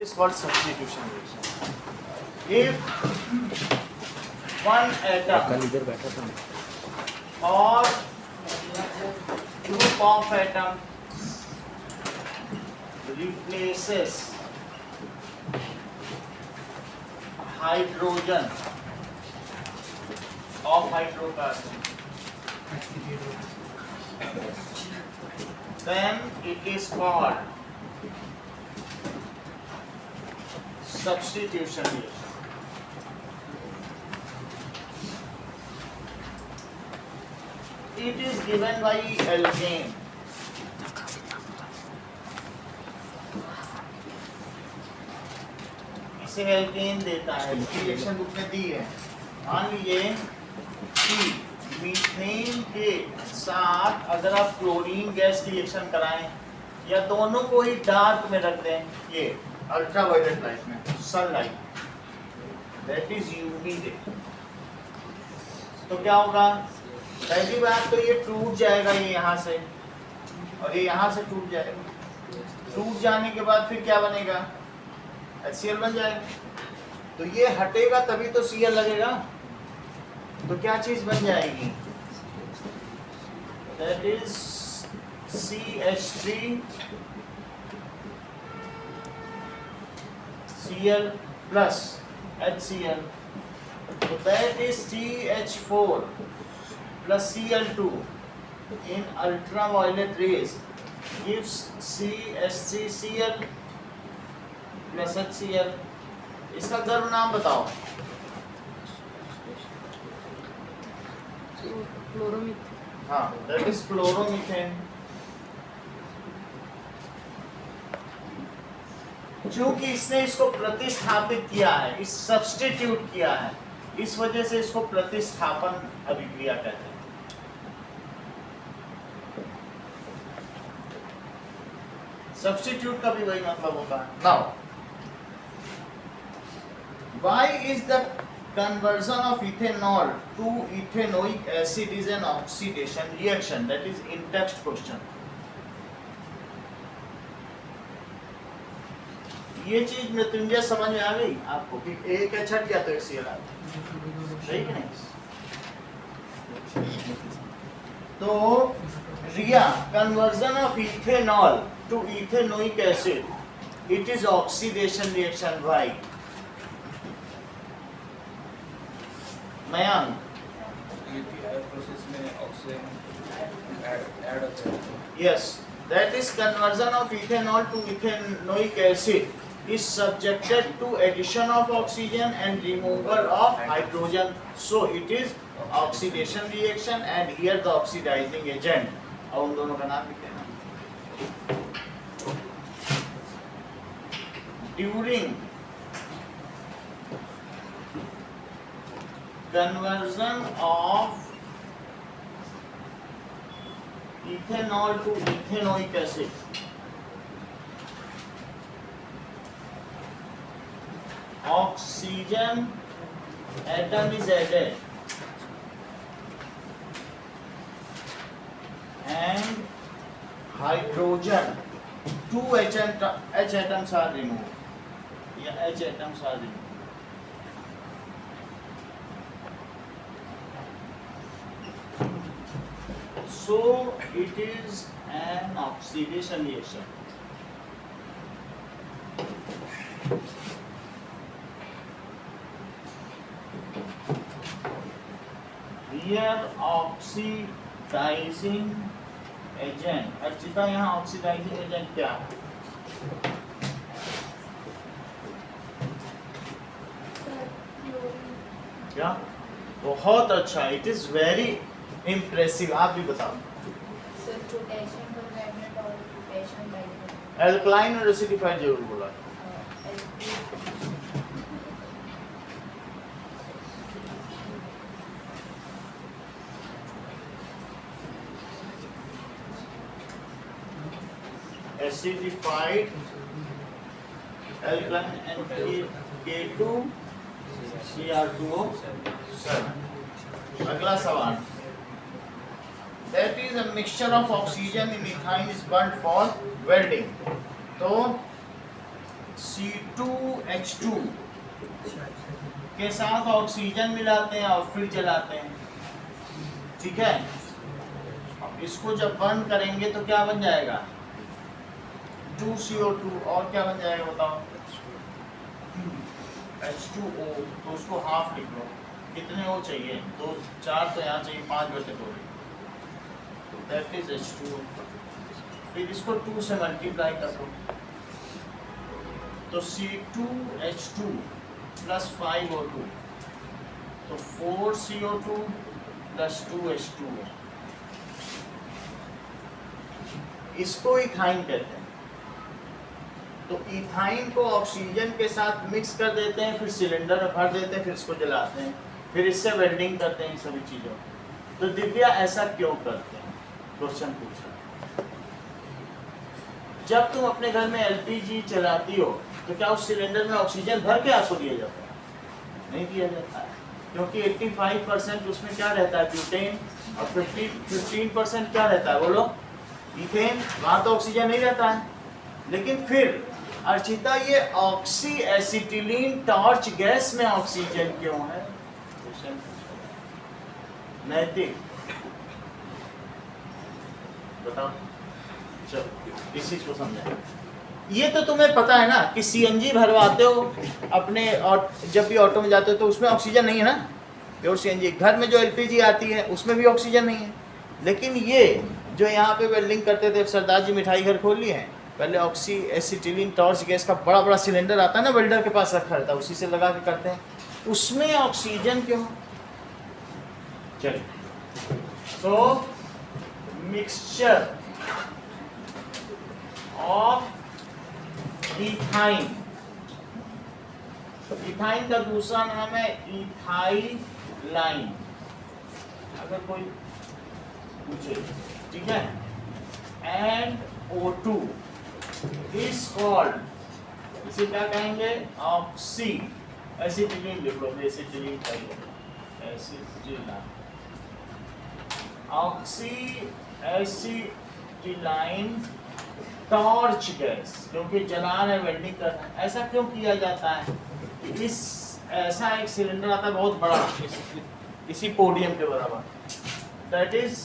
is called substitution reaction. If one atom or group of atom replaces hydrogen of hydrocarbon, then it is called substitution reaction. It is given by alkane. इसे alkene देता है, इसकी reaction book में दी है। मान लीजिए कि methane के साथ अगर आप क्लोरीन गैस की रिएक्शन कराएं या दोनों को ही डार्क में रख दें, ये अल्ट्रावायलेट लाइट में, sunlight, that is UV ray, तो क्या होगा? पहली बात तो ये टूट जाएगा, ये यहाँ से और ये यहाँ से टूट जाएगा। टूट जाने के बाद फिर क्या बनेगा? HCl बन जाएगा। तो ये हटेगा तभी तो Cl लगेगा, तो क्या चीज बन जाएगी? That is CH3 Cl plus HCl, so that is CH4 plus Cl2 in ultraviolet rays gives CH3Cl plus HCl. इसका गर्म नाम बताओ। क्लोरोमीथेन। हाँ, that is क्लोरोमीथेन। चूंकि इसने इसको प्रतिस्थापित किया है, इस सब्स्टिट्यूट किया है, इस वजह से इसको प्रतिस्थापन अभिक्रिया कहते हैं। सब्स्टिट्यूट का भी वही मतलब होता है। Now why is the conversion of ethanol to ethanoic acid is an oxidation reaction? That is in text question. ये चीज मृत्युंजय समझ में आ गई आपको कि एक H हट गया तो एक Cl आ गया, सही कि नहीं? तो रिया conversion of ethanol to ethanoic acid, it is oxidation reaction. Why? Mayank, process में ऑक्सीजन ऐड होता है। yes, that is conversion of ethanol to ethanoic acid is subjected to addition of oxygen and removal of hydrogen, so it is oxidation reaction and here the oxidizing agent, और उन दोनों का नाम लिख देना। During conversion of ethanol to ethanoic acid, oxygen atom is added and hydrogen, two H atoms are removed, yeah, H atoms are removed. So it is an oxidation reaction. Here oxidizing agent, Archita यहाँ oxidizing agent क्या है? क्या? बहुत अच्छा, it is very impressive. आप भी बताओ। Alkaline और एसिडिफाइड जरूर बोला। Acidified alkaline and K2Cr2O7. अगला सवाल, that is a mixture of oxygen in ethyne is burnt for welding. तो C2H2 के साथ ऑक्सीजन मिलाते हैं और फिर जलाते हैं, ठीक है। अब इसको जब बर्न करेंगे तो क्या बन जाएगा, 2CO2, और क्या बन जाएगा बताओ, H2O। तो उसको हाफ लिख लो, कितने O चाहिए, 2 4 तो यहाँ चाहिए, 5/2, दैट इज H2O। फिर इसको 2 से मल्टीप्लाई कर दो, तो C2H2 प्लस 5O2, तो 4CO2 प्लस 2H2O। इसको इथाइन कहते हैं। तो इथाइन को ऑक्सीजन के साथ मिक्स कर देते हैं, फिर सिलेंडर में भर देते हैं, फिर इसको जलाते हैं, फिर इससे वेल्डिंग करते हैं, इन सभी चीज़ों। तो दिव्या ऐसा क्यों करते हैं, क्वेश्चन पूछा। जब तुम अपने घर में एलपीजी चलाती हो तो क्या उस सिलेंडर में ऑक्सीजन भर के आपको दिया जाता है, नहीं दिया जाता है, क्योंकि 85% उसमें क्या रहता है, ब्यूटेन, और 15% क्या रहता है, बोलो, ईथेन। वहाँ तो ऑक्सीजन नहीं रहता है। लेकिन फिर अर्चिता, ये ऑक्सी एसिटिलीन टॉर्च गैस में ऑक्सीजन क्यों है, नैतिक बताओ, चलो इस चीज को समझाएं। ये तो तुम्हें पता है ना कि सीएनजी भरवाते हो अपने, और जब भी ऑटो में जाते हो तो उसमें ऑक्सीजन नहीं है ना, प्योर सीएनजी। घर में जो एलपीजी आती है उसमें भी ऑक्सीजन नहीं है। लेकिन ये जो यहाँ पे वेल्डिंग करते थे, सरदार जी मिठाई घर खोल लिए हैं, पहले ऑक्सी एसिटिलीन टॉर्च गैस का बड़ा बड़ा सिलेंडर आता है ना, वेल्डर के पास रखा रहता है, उसी से लगा के करते हैं, उसमें ऑक्सीजन क्यों। चलिए, सो मिक्सचर ऑफ इथाइन, इथाइन का दूसरा नाम है इथाइलाइन, अगर कोई पूछे, ठीक है, एंड O2 इज कॉल्ड, इसे क्या कहेंगे, ऑक्सी एसिटिलीन, लिख लो, एसिटिलीन एसिटिलाइन, ऑक्सी एसिटिलाइन टॉर्च गैस, क्योंकि जलाना है, वेल्डिंग करना है। ऐसा क्यों किया जाता है कि इस ऐसा एक सिलेंडर आता है बहुत बड़ा, इसी पोडियम के बराबर, दैट इज,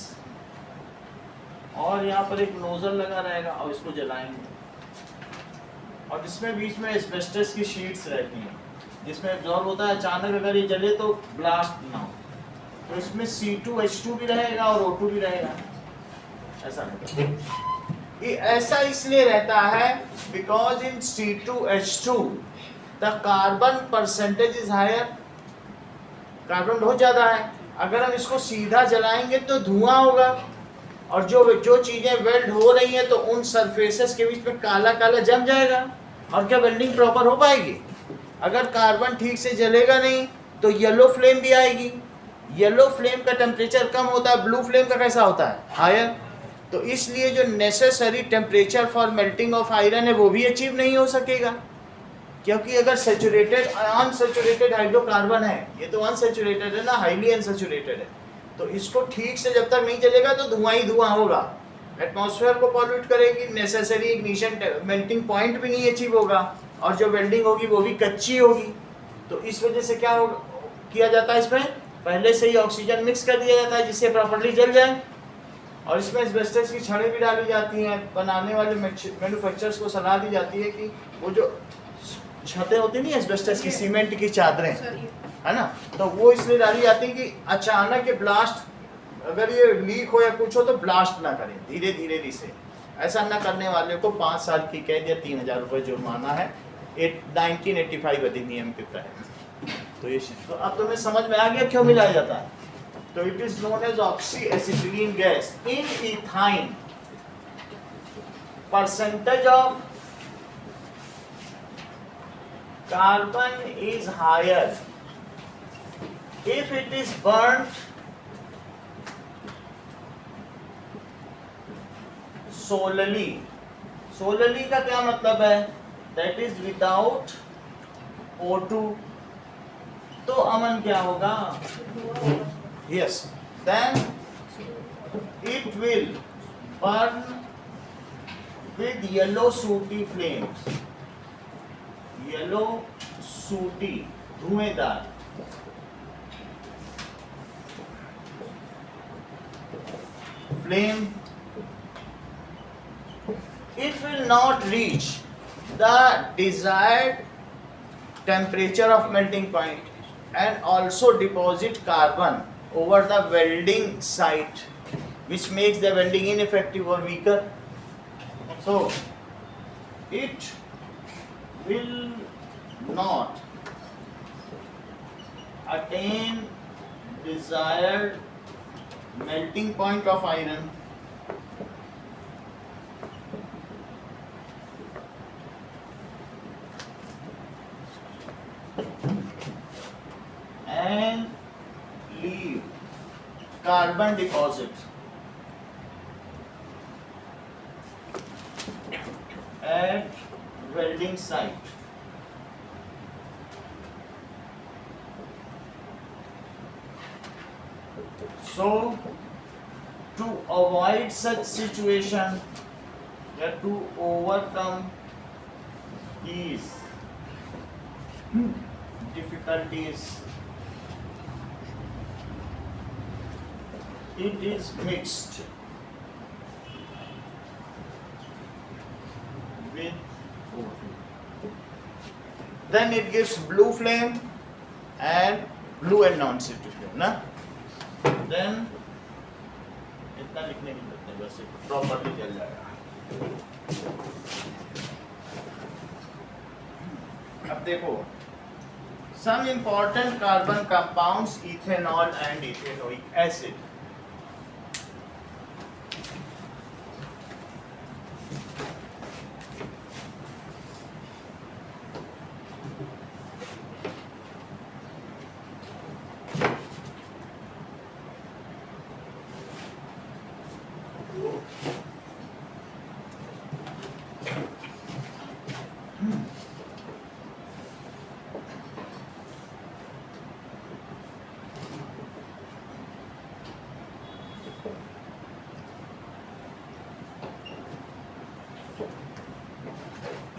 और यहाँ पर एक नोजल लगा रहेगा और इसको जलाएंगे, और इसमें बीच में एस्बेस्टस की शीट्स रहती हैं जिसमें एब्जॉर्ब होता है, अचानक अगर ये जले तो ब्लास्ट ना हो। तो इसमें C2H2 भी रहेगा और O2 भी रहेगा, ऐसा रहता। ये ऐसा इसलिए रहता है because in C2H2 the carbon percentage is higher, carbon बहुत ज्यादा है। अगर हम इसको सीधा जलाएंगे तो धुआं होगा, और जो चीजें वेल्ड हो रही हैं तो उन सरफेसेस के बीच में काला काला जम जाएगा, और क्या वेल्डिंग प्रॉपर हो पाएगी। अगर कार्बन ठीक से जलेगा नहीं तो येलो फ्लेम भी आएगी, येलो फ्लेम का टेम्परेचर कम होता है, ब्लू फ्लेम का कैसा होता है, हायर। तो इसलिए जो necessary temperature for melting of iron है वो भी अचीव नहीं हो सकेगा, क्योंकि अगर सेचुरेटेड अनसेचुरेटेड हाइड्रोकार्बन है, ये तो अनसेचुरेटेड है ना, हाईली अनसेचुरेटेड है, तो इसको ठीक से जब तक नहीं जलेगा तो धुआं ही धुआं होगा, एटमॉस्फेयर को पॉल्यूट करेगी, नेसेसरी इग्निशन मेल्टिंग पॉइंट भी नहीं अचीव होगा, और जो वेल्डिंग होगी वो भी कच्ची होगी। तो इस वजह से क्या किया जाता है, इसमें पहले से ही ऑक्सीजन मिक्स कर दिया जाता है जिससे प्रॉपर्ली जल जाए, और इसमें एस्बेस्टस की छड़ें भी डाली जाती हैं। बनाने वाले मैन्युफैक्चरर्स को सलाह दी जाती है कि वो जो छतें होती नहीं एस्बेस्टस की, सीमेंट की चादरें, है ना, तो वो इसलिए डाली जाती है कि अचानक ये ब्लास्ट, अगर ये लीक हो या कुछ हो तो ब्लास्ट ना करें, धीरे धीरे इसे, ऐसा ना करने वाले को 5 साल की कैद या 3000 रुपये जुर्माना है 1985 अधिनियम के तहत। तो ये तो अब तुम्हें समझ में आ गया क्यों मिलाया जाता है। तो it is known as oxy acetylene gas. In ethyne percentage of carbon is higher if it is burnt solely. solely का क्या मतलब है, that is without O2, तो अमन क्या होगा, yes, then it will burn with yellow sooty flames, yellow sooty धुएंदार, flame, it will not reach the desired temperature of melting point and also deposit carbon over the welding site, which makes the welding ineffective or weaker. So it will not attain desired melting point of iron and leave carbon deposit at welding site. So to avoid such situation, to overcome these difficulties, it is mixed with then it gives blue flame and blue and non-static flame ना. Then इतना लिखने की जरूरत नहीं, बस properly चल जाएगा. अब देखो some important carbon compounds, ethanol and ethanoic acid.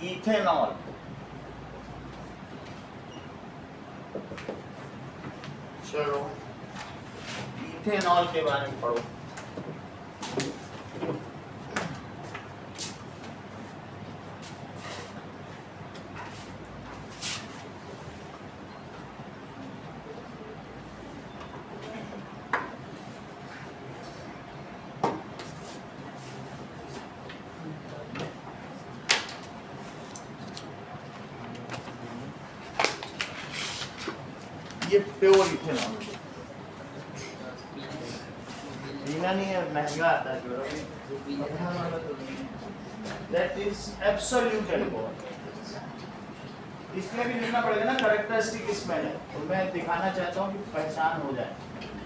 Ethanol, चलो इथेनॉल के बारे में पढ़ो. ये प्योर इथेनॉल लीना नहीं है, महंगा आता है. That is absolute alcohol. इसमें भी लिखना पड़ेगा ना कैरेक्टरिस्टिक स्मेल है, तो मैं दिखाना चाहता हूँ कि पहचान हो जाए.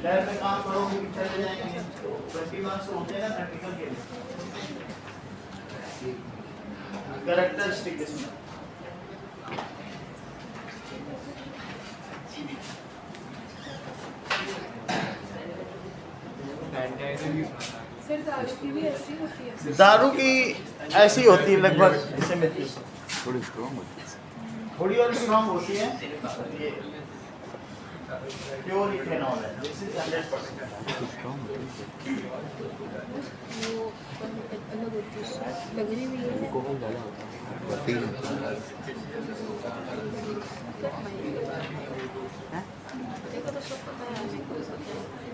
लैब में काम करोगे कि चले जाएंगे, 20 मार्क्स होते हैं ना प्रैक्टिकल के लिए. कैरेक्टरिस्टिक स्मेल सर दारू की भी ऐसी होती है? दारू की ऐसी होती है लगभग ऐसे मिलती है, थोड़ी स्ट्रॉन्ग होती है. थोड़ी और स्ट्रॉन्ग होती है. ये प्योर इथेनॉल है, दिस इज 100%. स्ट्रॉन्ग होती है. वो अलग होती है, लग रही भी है. अल्कोहल ज़्यादा होता है. वफील देखो तो सब पता है.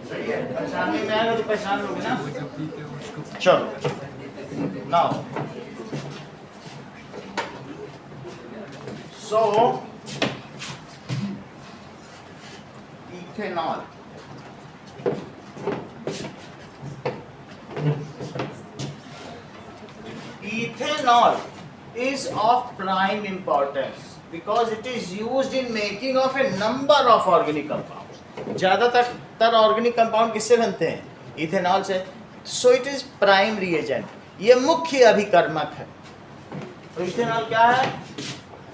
सही है, पहचानने में आएगा तो पहचान लोगे ना. चलो now so ethanol ethanol is of prime importance because it is used in making of a number of organic compounds. ज़्यादातर ऑर्गेनिक कंपाउंड किससे बनते हैं? इथेनॉल से. सो इट इज प्राइम रिएजेंट, ये मुख्य अभिकर्मक है. तो इथेनॉल क्या है?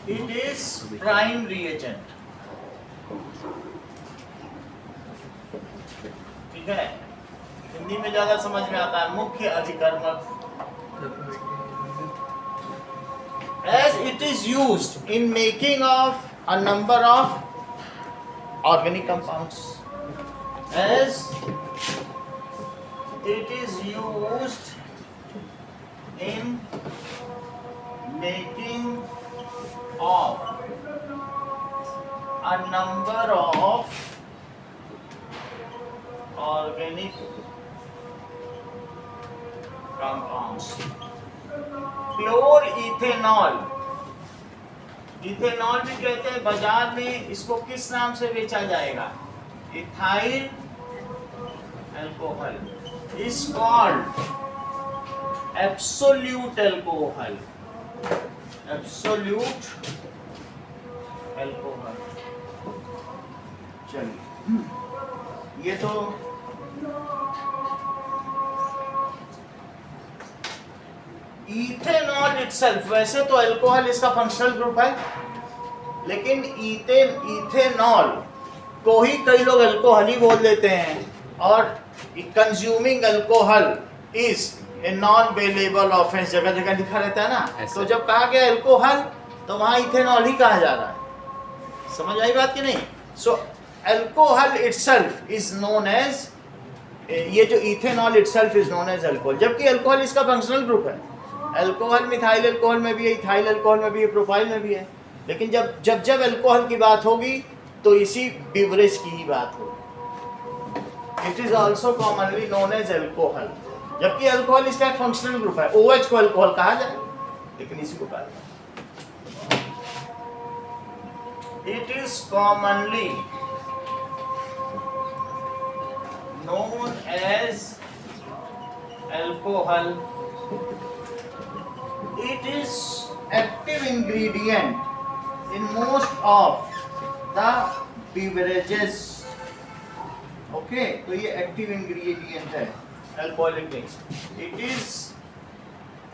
It is prime reagent. ठीक है, हिंदी में ज्यादा समझ में आता है. मुख्य अभिकर्मक as it is used in making of a number of organic compounds, as it is used in making of a number of organic compounds. Pure ethanol, ethanol भी कहते हैं, बाजार में इसको किस नाम से बेचा जाएगा? Ethyl alcohol is called absolute alcohol, absolute alcohol. चलिए, ये तो इथेनॉल इटसेल्फ, वैसे तो अल्कोहल इसका फंक्शनल ग्रुप है, लेकिन इथेनॉल को ही कई लोग अल्कोहल ही बोल देते हैं, और consuming alcohol is a non bailable offence, जगह जगह लिखा रहता है ना। तो जब कहा गया अल्कोहल तो वहां इथेनॉल ही कहा जा रहा है। समझ आई बात कि नहीं? So alcohol itself is known as, ये जो ethanol itself is known as alcohol, जबकि अल्कोहल इसका फंक्शनल ग्रुप है। अल्कोहल मिथाइल अल्कोहल में भी है, इथाइल अल्कोहल में भी है, प्रोपाइल में भी है, लेकिन जब अल्कोहल की बात होगी तो इसी बिवरेज की ही बात होगी। It is also commonly known as alcohol, जबकि अल्कोहल इसका एक फंक्शनल ग्रुप है। OH को अल्कोहल कहा जाए, लेकिन इसी को कहा जाए। It is commonly known as alcohol. It is active ingredient in most of the beverages. Okay, तो ये active ingredient है alcoholic drinks. It is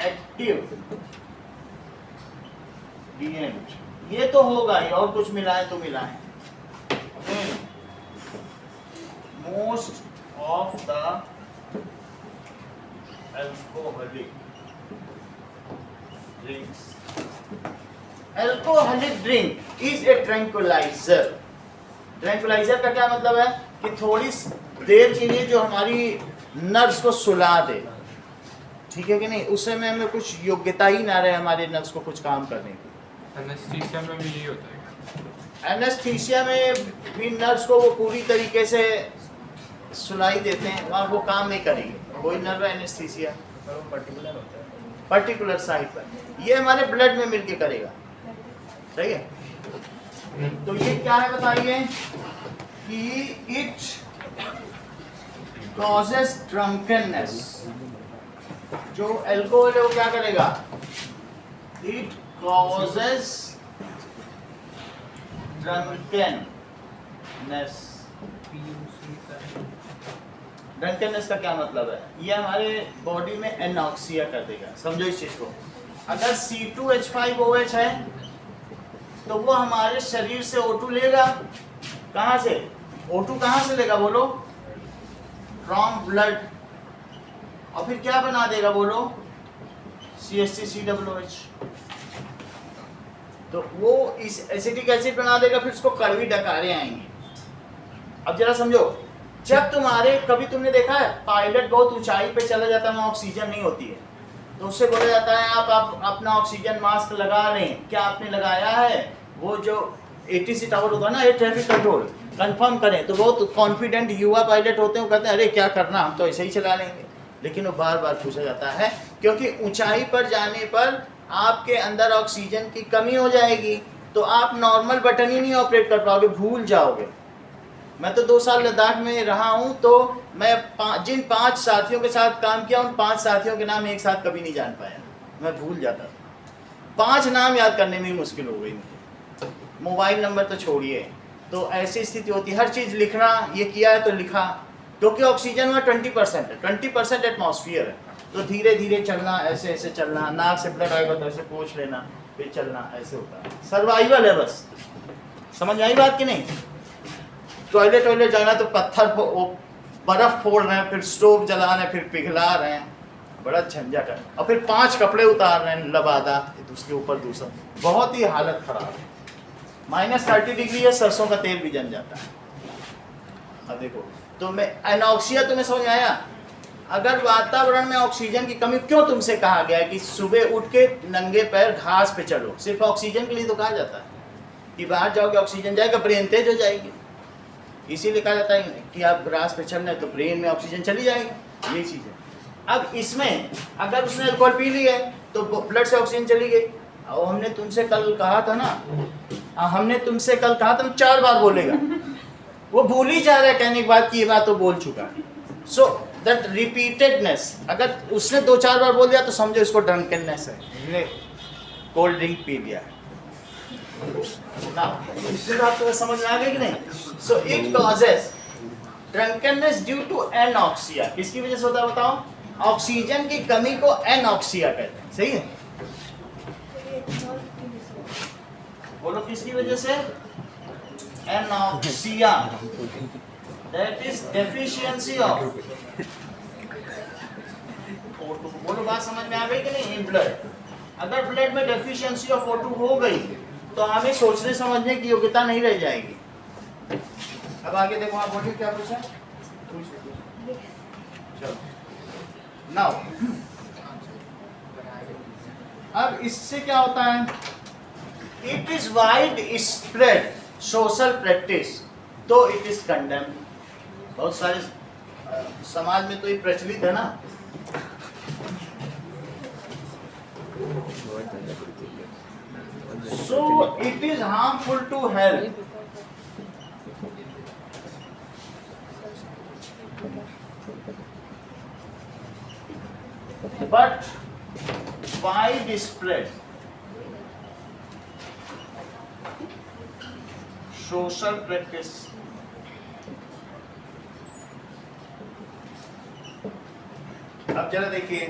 active ingredient. ये तो होगा ही, और कुछ मिलाएं तो मिलाएं। Most of the alcoholic drinks. Alcoholic drink is a tranquilizer. Tranquilizer का क्या मतलब है? कि थोड़ी देर के लिए जो हमारी नर्व्स को सुला दे, ठीक है कि नहीं? उस समय में कुछ योग्यता ही ना रहे हमारे नर्व्स को कुछ काम करने की। एनेस्थीसिया में भी यही होता है। एनेस्थीसिया में भी नर्व्स को वो पूरी तरीके से सुनाई देते हैं, वहाँ वो काम नहीं करेंगे। कोई नर्व एनेस्थीसिया पर्टिकुलर होता है, पर्टिकुलर साइट पर, ये हमारे ब्लड में मिलके करेगा। सही है? तो ये क्या है बताइए कि इट कॉजेस ड्रंकननेस। जो अल्कोहल है वो क्या करेगा? It causes drunkenness. ड्रंकननेस का क्या मतलब है? ये हमारे बॉडी में एनॉक्सिया कर देगा। समझो इस चीज को। अगर C2H5OH है तो वो हमारे शरीर से O2 लेगा। कहाँ से? O2 कहाँ से लेगा बोलो? From blood. और फिर क्या बना देगा बोलो? CH3COOH। तो वो इस एसिटिक एसिड बना देगा, फिर उसको कड़वी डकारे आएंगे। अब जरा समझो, जब तुम्हारे कभी तुमने देखा है पायलट बहुत ऊंचाई पे चला जाता है, वहाँ ऑक्सीजन नहीं होती है, तो उससे बोला जाता है आप अपना ऑक्सीजन मास्क लगा लें। क्या आपने लगाया है? वो जो ATC टावर होता है ना, एयर ट्रैफिक कंट्रोल, कंफर्म करें। तो बहुत कॉन्फिडेंट युवा पायलट होते हैं, वो कहते हैं अरे क्या करना, हम तो ऐसे ही चला लेंगे। लेकिन वो बार बार पूछा जाता है, क्योंकि ऊंचाई पर जाने पर आपके अंदर ऑक्सीजन की कमी हो जाएगी, तो आप नॉर्मल बटन ही नहीं ऑपरेट कर पाओगे, भूल जाओगे। मैं तो 2 साल लद्दाख में रहा हूँ, तो मैं जिन 5 साथियों के साथ काम किया, उन 5 साथियों के नाम एक साथ कभी नहीं जान पाया, मैं भूल जाता था। 5 नाम याद करने में मुश्किल हो गई मुझे, मोबाइल नंबर तो छोड़िए। तो ऐसी स्थिति होती है, हर चीज़ लिखना, ये किया है तो लिखा, क्योंकि ऑक्सीजन में 20% है, 20% एटमॉस्फेयर है। तो धीरे धीरे चलना, ऐसे ऐसे चलना, नाक से ब्लड आएगा तो ऐसे पोंछ लेना, फिर चलना, ऐसे होता है। सर्वाइवल है बस। समझ आई बात कि नहीं? टॉयलेट जाना तो पत्थर बर्फ फोड़ रहे हैं, फिर स्टोव जला रहे हैं, फिर पिघला रहे हैं। बड़ा झंझट है। और फिर 5 कपड़े उतार रहे हैं, लबादा उसके ऊपर दूसरा, बहुत ही हालत खराब है। -30 डिग्री है, सरसों का तेल भी जम जाता है। अब देखो, तो मैं एनॉक्सिया तुम्हें समझ में आया? अगर वातावरण में ऑक्सीजन की कमी, क्यों तुमसे कहा गया है कि सुबह उठ के नंगे पैर घास पे चलो? सिर्फ ऑक्सीजन के लिए तो कहा जाता है कि बाहर जाओगे ऑक्सीजन जाएगा, ब्रेन तेज हो जाएगी। इसीलिए कहा जाता है कि आप ग्रास पे चल रहे हैं तो ब्रेन में ऑक्सीजन चली जाएगी, ये चीज़ है। अब इसमें अगर उसने अल्कोहल पी ली है तो ब्लड से ऑक्सीजन चली गई। और हमने तुमसे कल कहा था ना, 4 बार बोलेगा, वो भूल ही जा रहा है कहने के बाद कि ये बात तो बोल चुका है। सो दैट रिपीटेडनेस, अगर उसने 2-4 बार बोल दिया तो समझो इसको ड्रंकनेस है, कोल्ड ड्रिंक पी लिया है ना। इससे बात तो समझ में आ गई कि नहीं? So it causes drunkenness due to anoxia. किसकी वजह से होता है बताओ? ऑक्सीजन की कमी को एनॉक्सिया कहते हैं, सही है? बोलो किसकी वजह से? Anoxia, that is deficiency of O2। बोलो बात समझ में आ गई कि नहीं? इन ब्लड, अगर ब्लड में डेफिशिएंसी ऑफ O2 हो गई तो हमें सोचने समझने की योग्यता नहीं रह जाएगी। अब आगे देखो, आप बोलिए क्या पूछा? चलो नाउ, अब इससे क्या होता है? It is wide spread social practice, तो इट इज कंडेम। बहुत सारे समाज में तो ये प्रचलित है ना। So it is harmful to health. But widespread social practice अब जरा देखिए,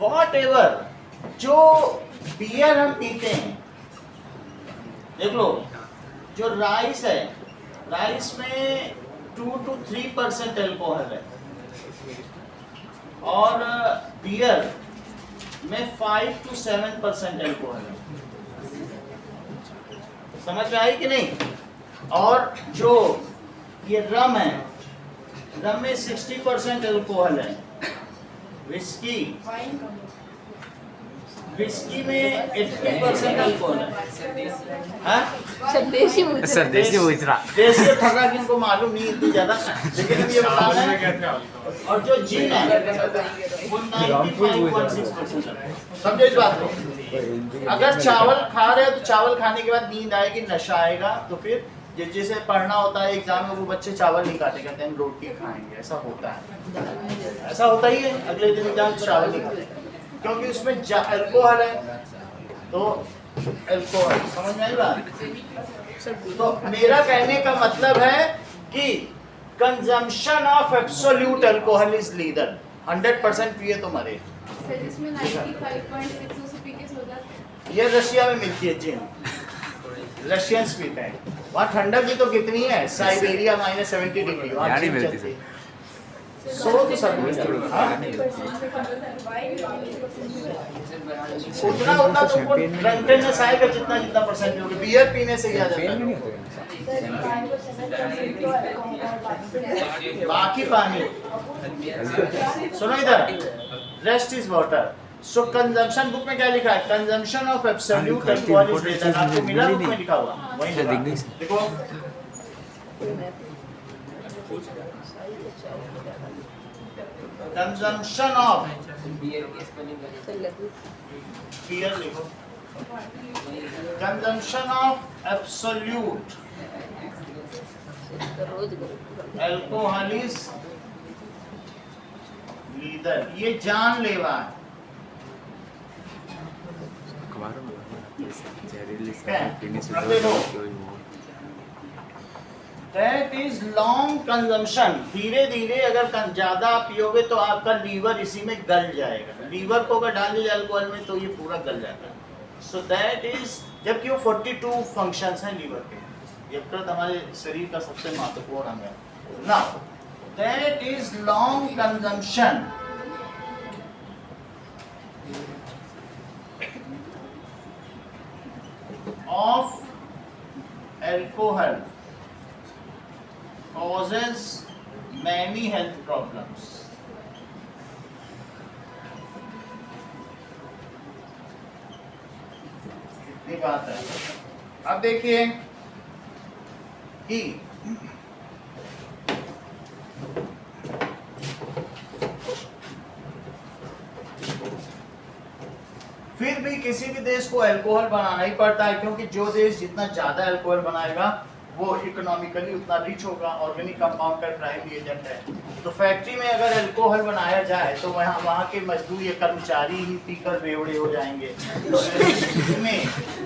Whatever जो बियर हम पीते हैं, देख लो, जो राइस है, राइस में 2 to 3% अल्कोहल है, और बियर में 5 to 7% अल्कोहल है। समझ में आई कि नहीं? और जो ये रम है, रम में 60% अल्कोहल है। विस्की में 80% अल्कोहल है। हाँ? स्वदेशी पूछ रहा है। देश के ठगा जिनको मालूम नहीं इतनी ज्यादा, लेकिन हम ये बता रहे हैं। और जो जिन है वो 95.6% है। समझो इस बात को। अगर चावल खा रहे हो तो चावल खाने के बाद नींद आएगी, नशा आएगा, तो फिर जैसे पढ़ना होता है एग्जाम में, वो बच्चे चावल नहीं खाते, कहते हैं हम रोटी खाएंगे। ऐसा होता है, ऐसा होता ही है। अगले दिन एग्जाम चावल नहीं खाते क्योंकि उसमें अल्कोहल है। तो अल्कोहल, समझ में आई बात? तो मेरा कहने का मतलब है कि consumption of absolute alcohol is legal. 100% पिए तो मरे। सर इसमें 95.6 से पी के सो जाते हैं। ये रशिया में मिलती है जिन, रशियंस पीते हैं। वहाँ ठंडक भी तो कितनी है, साइबेरिया -70 डिग्री, वहाँ जिन चलती है। सो तो सब उतना उतना तो ड्रंकनेस आएगा जितना जितना परसेंट पियोगे। बियर पीने से ही आ जाता है। बाकी पानी, सुनो इधर, rest is water. So consumption book में क्या लिखा है? Consumption of absolute alcohol is lethal. आपको मिला बुक में लिखा हुआ? वही देखो, कंजम्पशन ऑफ बियर लिखो, consumption of absolute alcohol is lethal. ये जानलेवा है। That is long consumption. धीरे धीरे अगर ज्यादा पियोगे तो आपका लीवर इसी में गल जाएगा। लीवर को अगर डाल दिया अल्कोहल में तो ये पूरा गल जाता है। सो दैट इज, जबकि वो 42 फंक्शंस हैं लीवर के। यकृत हमारे शरीर का सबसे महत्वपूर्ण अंग है ना। that is long consumption of alcohol causes many health problems. इतनी बात है। अब देखिए कि फिर भी किसी भी देश को अल्कोहल बनाना ही पड़ता है, क्योंकि जो देश जितना ज्यादा अल्कोहल बनाएगा वो इकोनॉमिकली उतना रिच होगा। ऑर्गेनिक कंपाउंड का प्राइमरी एजेंट है। तो फैक्ट्री में अगर अल्कोहल बनाया जाए तो वहाँ के मजदूर या कर्मचारी ही पीकर बेवड़े हो जाएंगे। तो ऐसी स्थिति में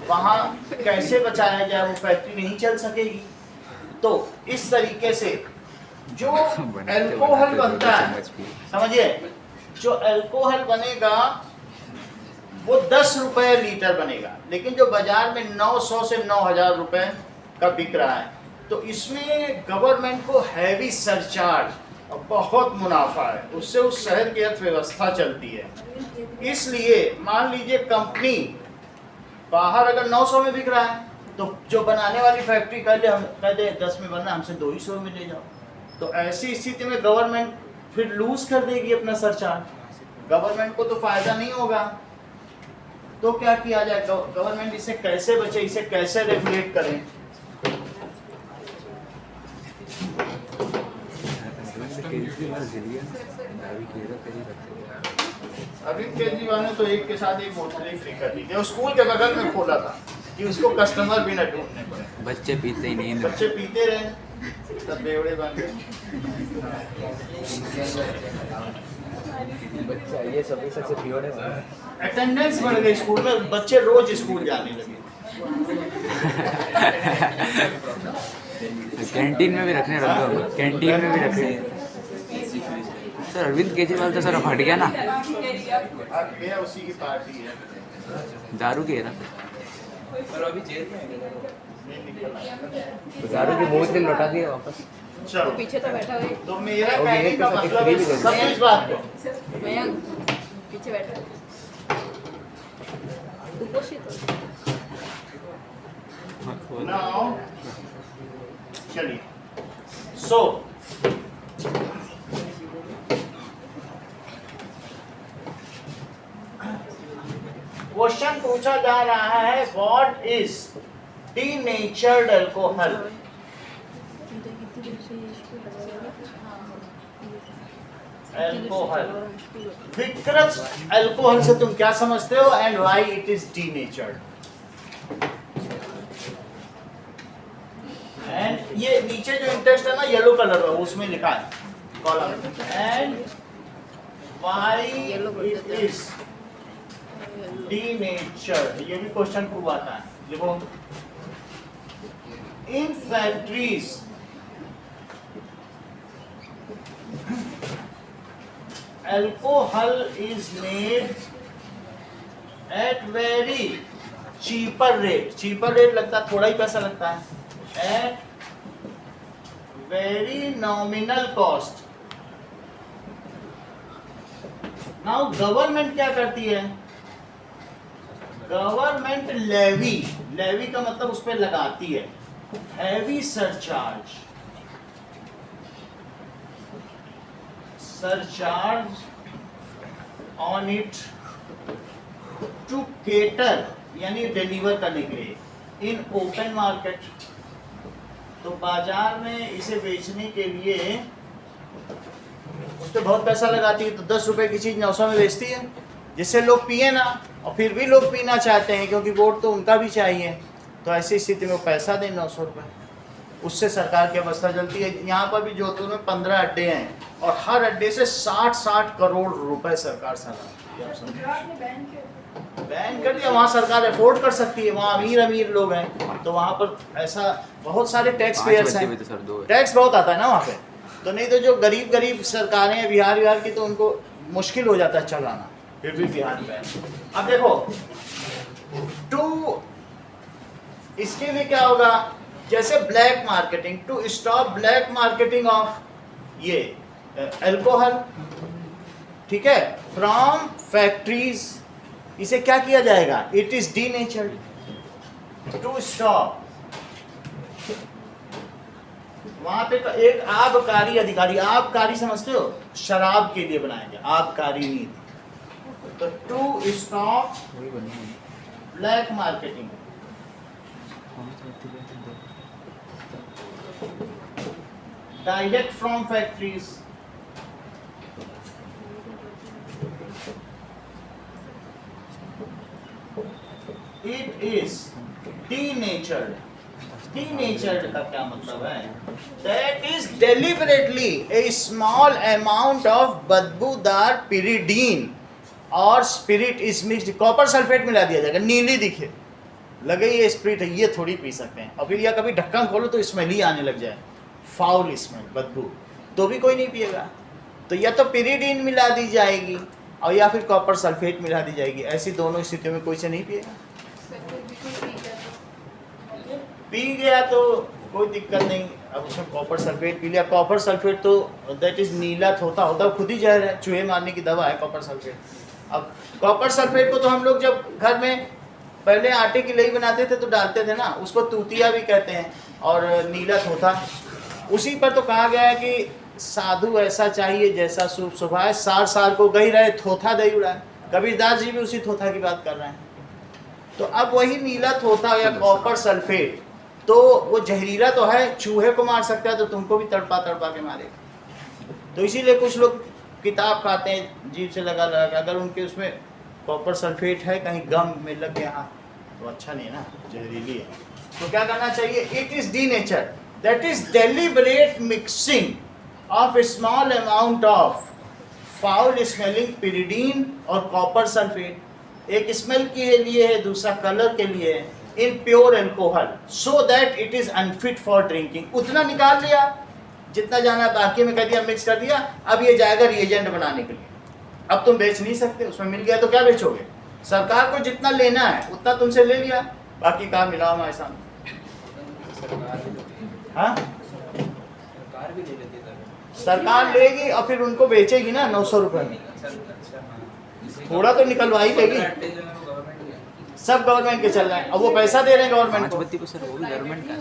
वहाँ कैसे बचाया जाए, वो फैक्ट्री नहीं चल सकेगी। तो इस तरीके से जो अल्कोहल बनता है, समझिए, जो अल्कोहल बनेगा वो 10 रुपए लीटर बनेगा, लेकिन जो बाजार में 900 से 9000 रुपए का बिक रहा है। तो इसमें गवर्नमेंट को हैवी सरचार्ज और बहुत मुनाफा है, उससे उस शहर की अर्थव्यवस्था चलती है। इसलिए मान लीजिए कंपनी बाहर अगर 900 में बिक रहा है तो जो बनाने वाली फैक्ट्री हम कह दे 10 में बनना, हमसे 200 में ले जाओ। तो ऐसी स्थिति में गवर्नमेंट फिर लूज कर देगी अपना सरचार्ज, गवर्नमेंट को तो फायदा नहीं होगा। तो क्या किया जाए, गवर्नमेंट इसे कैसे बचे, इसे कैसे रेगुलेट करें? अरविंद केजरीवाल ने तो एक के साथ एक बोतल फ्री कर दी थी, स्कूल के बगल में खोला था कि उसको कस्टमर भी न ढूंढने पड़े। बच्चे पीते ही नहीं, बच्चे पीते रहे, तब बेवड़े बन गए। बच्चा ये सभी सबसे पियोड़े अटेंडेंस बढ़ गई स्कूल में, बच्चे रोज स्कूल जाने लगे। कैंटीन में भी रखने रख दो, कैंटीन में भी रखने। सर अरविंद केजरीवाल तो सर हट गया ना, अब गया, उसी की पार्टी है। दारू की है ना, पर अभी जेल में है। नहीं निकला। दारू की बोतल लौटा दिए वापस। चलो, पीछे तो बैठा है तो मेरा कहने का मतलब है समझ इस बात को। मयंक, पीछे बैठा है कुपोषित हो। नाउ चलिए, सो क्वेश्चन पूछा जा रहा है, what is denatured alcohol? Alcohol, विकृत अल्कोहल से तुम क्या समझते हो, and why it is denatured? And ये नीचे जो इंटेक्स्ट है ना येलो कलर में, उसमें लिखा है column, and why it is denatured. ये भी क्वेश्चन प्रूव आता है, देखो। In factories alcohol is made at very cheaper rate लगता है, थोड़ा ही पैसा लगता है, at very nominal cost। now government क्या करती है, गवर्नमेंट लेवी का मतलब उस पर लगाती है heavy surcharge on it to cater, यानी डिलीवर करने के लिए इन ओपन मार्केट। तो बाजार में इसे बेचने के लिए उस पर बहुत पैसा लगाती है। तो 10 रुपए की चीज 900 में बेचती है, जिससे लोग पिए ना, और फिर भी लोग पीना चाहते हैं क्योंकि वोट तो उनका भी चाहिए। तो ऐसी स्थिति में पैसा दें 900 रुपये, उससे सरकार की अवस्था चलती है। यहाँ पर भी जोधपुर में 15 अड्डे हैं और हर अड्डे से 60-60 करोड़ रुपए सरकार सालाना बैन कर दिया। वहाँ सरकार अफोर्ड कर सकती है, वहाँ अमीर लोग हैं, तो वहाँ पर ऐसा बहुत सारे टैक्स पेयर्स हैं, टैक्स बहुत आता है ना वहाँ पे। तो नहीं तो जो गरीब सरकारें हैं बिहार की, तो उनको मुश्किल हो जाता है चलाना, फिर भी बिहार में। अब देखो, टू इसके लिए क्या होगा, जैसे black marketing, to stop black marketing of ये अल्कोहल, ठीक है, फ्रॉम फैक्ट्रीज, इसे क्या किया जाएगा? It is denatured. To stop, वहां पे एक आबकारी अधिकारी, आबकारी समझते हो, शराब के लिए बनाया गया आबकारी नीति। तो to stop black marketing, direct from factories, it is denatured. Denatured का क्या मतलब है? That is deliberately a small amount of बदबूदार पिरिडीन और spirit is mixed, copper sulphate मिला दिया जाएगा, नीली दिखे, लगे ये स्पिरिट है, ये थोड़ी पी सकते हैं। और फिर या कभी ढक्कन खोलो तो स्मेल ही आने लग जाए, फाउल स्मेल, बदबू, तो भी कोई नहीं पिएगा। तो या तो पिरिडीन मिला दी जाएगी और या फिर कॉपर सल्फेट मिला दी जाएगी, ऐसी दोनों स्थितियों में कोई से नहीं पिएगा। पी गया तो कोई दिक्कत नहीं, अब उसमें कॉपर सल्फेट पी लिया, कॉपर सल्फेट तो दैट इज नीला थोथा होता है, खुद ही जहर है, चूहे मारने की दवा है कॉपर सल्फेट। अब कॉपर सल्फेट को तो हम लोग जब घर में पहले आटे की लई बनाते थे तो डालते थे ना, उसको तूतिया भी कहते हैं, और नीला थोथा, उसी पर तो कहा गया है कि साधु ऐसा चाहिए जैसा शुभ स्वभाव, सार सार को गई रहे थोथा दही उड़ाए। कबीरदास जी भी उसी थोथा की बात कर रहे हैं। तो अब वही नीला थोथा या कॉपर सल्फेट, तो वो जहरीला तो है, चूहे को मार सकता है, तो तुमको भी तड़पा तड़पा के मारेगा। तो इसीलिए कुछ लोग किताब खाते हैं जीभ से लगा लगा के, अगर उनके उसमें कॉपर सल्फेट है, कहीं गम में लग गया हाथ, तो अच्छा नहीं है ना, जहरीली है। तो क्या करना चाहिए? It is denature, that is deliberate mixing of A small amount of foul smelling pyridine और कॉपर सल्फेट। एक स्मेल के लिए है, दूसरा कलर के लिए है, in pure alcohol, so that it is unfit for drinking. उतना निकाल लिया जितना जाना, बाकी में कह दिया, मिक्स कर दिया, अब ये जाएगा रिएजेंट बनाने के लिए। अब तुम बेच नहीं सकते, उसमें मिल गया तो क्या बेचोगे? सरकार को जितना लेना है उतना तुमसे ले लिया, बाकी कहाँ मिला हमारे सामने। हाँ, सरकार लेगी और फिर उनको बेचेगी ना 900 रुपए में, थोड़ा तो निकलवा ही लेगी। सब गवर्नमेंट के चल रहे हैं, अब वो पैसा दे रहे हैं गवर्नमेंट को, सर वो भी गवर्नमेंट का,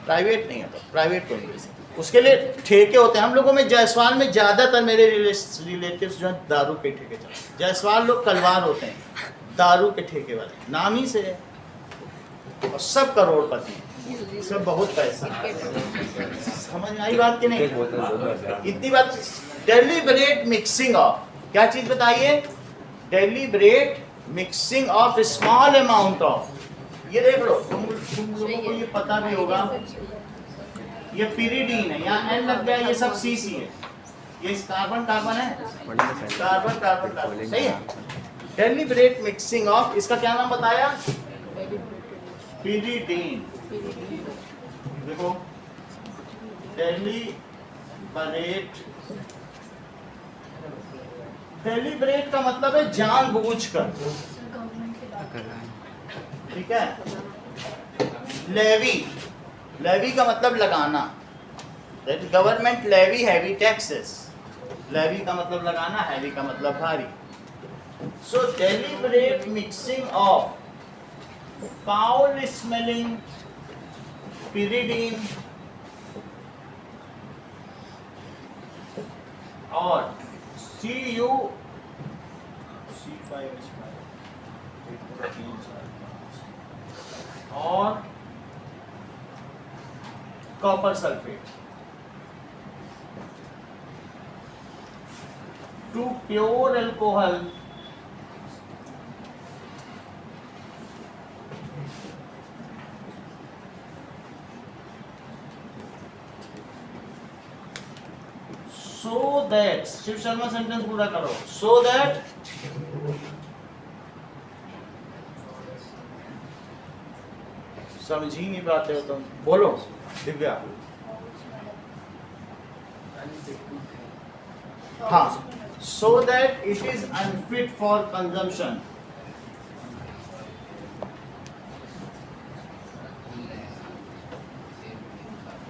प्राइवेट नहीं है, तो प्राइवेट को नहीं, उसके लिए ठेके होते हैं। हम लोगों में जायसवाल में ज़्यादातर मेरे रिलेटिव्स जो हैं दारू के ठेके चलते हैं। जायसवाल लोग कलवार होते हैं, दारू के ठेके वाले, नाम ही से है, और सब करोड़पति हैं, सब बहुत पैसा। समझ में आई बात कि नहीं? इतनी बात। डेलिबरेट मिक्सिंग ऑफ, क्या चीज बताइए? Deliberate mixing of small amount of, ये देख लो, तुम लोगों को ये पता भी होगा, ये पिरिडीन है, यहाँ एन लग गया, ये सब सीसी है, ये कार्बन कार्बन है, कार्बन कार्बन कार्बन, सही है। डेलिबरेट मिक्सिंग ऑफ, इसका क्या नाम बताया? पिरिडीन। देखो, डेलिबरेट का मतलब है जानबूझकर, ठीक है। लेवी, लेवी का मतलब लगाना, that government levy heavy taxes, levy का मतलब लगाना, हैवी का मतलब भारी। So deliberate mixing of foul smelling pyridine और और copper sulphate to pure alcohol so that, Shiv Sharma sentence पूरा करो, so that समझ ही नहीं पाते हो तुम, बोलो दिव्या। हाँ, so that it is unfit for consumption,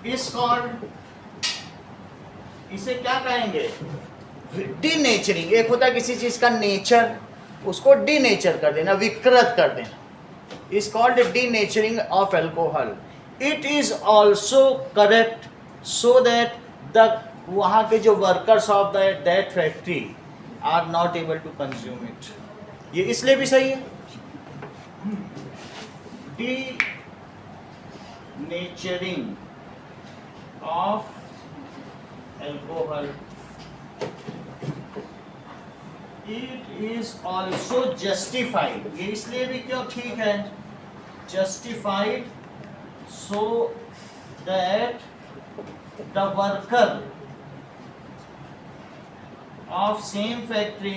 is called इसे क्या कहेंगे? डीनेचरिंग। एक होता है किसी चीज का नेचर, उसको डीनेचर कर देना, विकृत कर देना, is called denaturing of alcohol. It is also correct so that the वहाँ के जो workers of that factory are not able to consume it. ये इसलिए भी सही है। Denaturing of alcohol, it is also justified। ये इसलिए भी क्यों ठीक है? justified so that the worker of same factory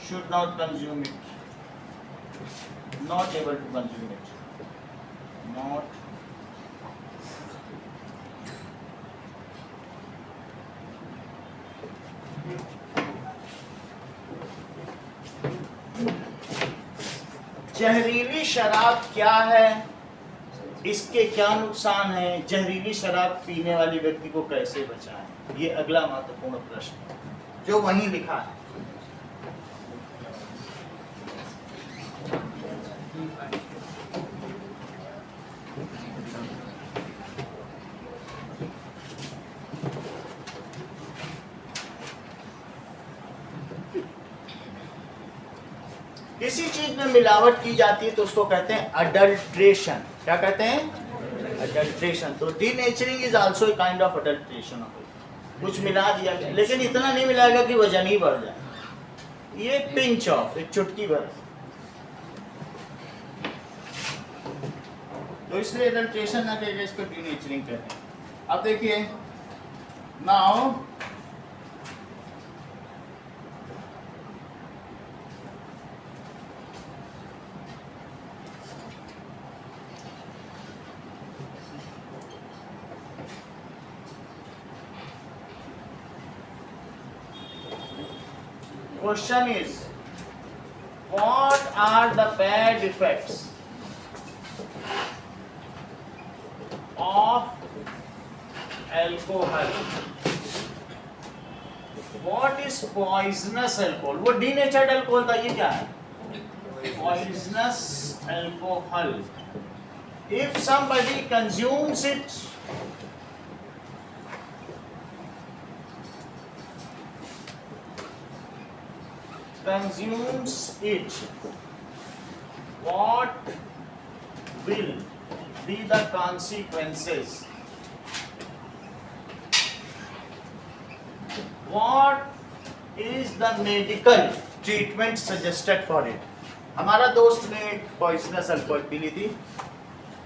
should not consume it, not able to consume it, not जहरीली शराब क्या है, इसके क्या नुकसान है, जहरीली शराब पीने वाले व्यक्ति को कैसे बचाएं, ये अगला महत्वपूर्ण प्रश्न है जो वहीं लिखा है। किसी चीज में मिलावट की जाती है तो उसको कहते हैं अडल्ट्रेशन। क्या कहते हैं? अडल्ट्रेशन। तो denaturing is also a kind of adulteration. कुछ मिला दिया गया, लेकिन इतना नहीं मिलाएगा कि वजन ही बढ़ जाए, ये पिंच ऑफ, एक चुटकी भर। तो इसलिए अडल्ट्रेशन ना कहेगा, इसको डीनेचरिंग कहते हैं। अब देखिए now question is, what are the bad effects of alcohol? What is poisonous alcohol? वो denatured alcohol था, ये क्या है? Poisonous alcohol. If somebody consumes it, what will be the consequences? What is the medical treatment suggested for it? हमारा दोस्त ने एक poisonous alcohol P ली थी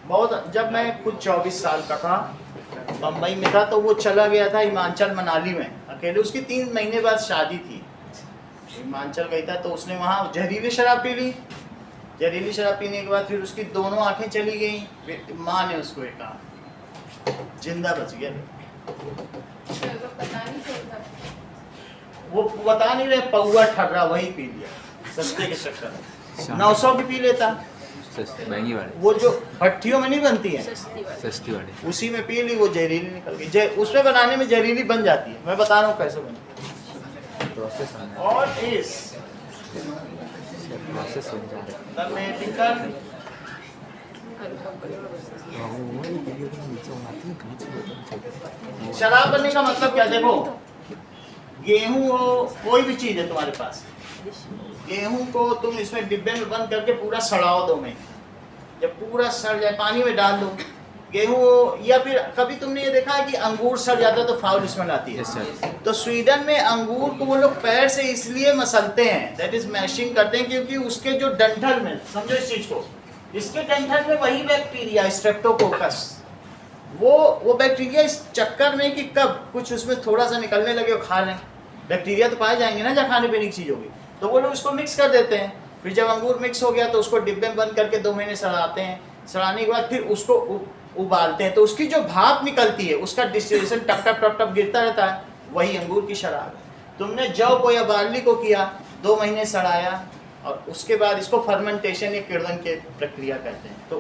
बहुत, जब मैं कुछ 24 साल का था, बम्बई में था, तो वो चला गया था हिमाचल मनाली में अकेले। उसकी 3 महीने बाद शादी थी, हिमाचल गई था, तो उसने वहाँ जहरीली शराब पी ली। जहरीली शराब पीने के बाद फिर उसकी दोनों आंखें चली गई। माँ ने उसको एक कहा, जिंदा बच गया। वो बता नहीं रहे, पौआ ठर्रा वही पी लिया सस्ते के चक्कर में। 900 की पी लेता, महंगी वाली, वो जो भट्टियों में नहीं बनती है, सस्ती वाली, उसी में पी ली, वो जहरीली निकल गई। उसमें बनाने में जहरीली बन जाती है, मैं बता रहा हूँ कैसे बनती है। और इस the medical शराब बनने का मतलब क्या? देखो, गेहूं हो, कोई भी चीज है तुम्हारे पास, गेहूं को तुम इसमें डिब्बे में बंद करके पूरा सड़ाओ 2 महीने, जब पूरा सड़ जाए पानी में डाल दो। गेहूं हो, या फिर कभी तुमने ये देखा है कि अंगूर सड़ जाता है तो फाउल स्मेल आती है। तो स्वीडन में अंगूर को वो लोग पैर से इसलिए मसलते हैं, दैट इज मैशिंग करते हैं, क्योंकि उसके जो डंठल में, समझो इस चीज को, इसके डंठल में वही बैक्टीरिया स्ट्रेप्टोकोकस, वो बैक्टीरिया इस चक्कर में कि कब कुछ उसमें थोड़ा सा निकलने लगे और खा लें, बैक्टीरिया तो पाए जाएंगे ना जहाँ खाने पीने की चीज़ होगी, तो वो लोग उसको मिक्स कर देते हैं। फिर जब अंगूर मिक्स हो गया तो उसको डिब्बे में बंद करके 2 महीने सड़ाते हैं। सड़ाने के बाद फिर उसको उबालते हैं, तो उसकी जो भाप निकलती है, उसका डिस्टिलेशन टप टप टप टप गिरता रहता है, वही अंगूर की शराब है। तुमने जौ को या बार्ली को किया, 2 महीने सड़ाया, और उसके बाद इसको फर्मेंटेशन या किण्वन के प्रक्रिया कहते हैं। तो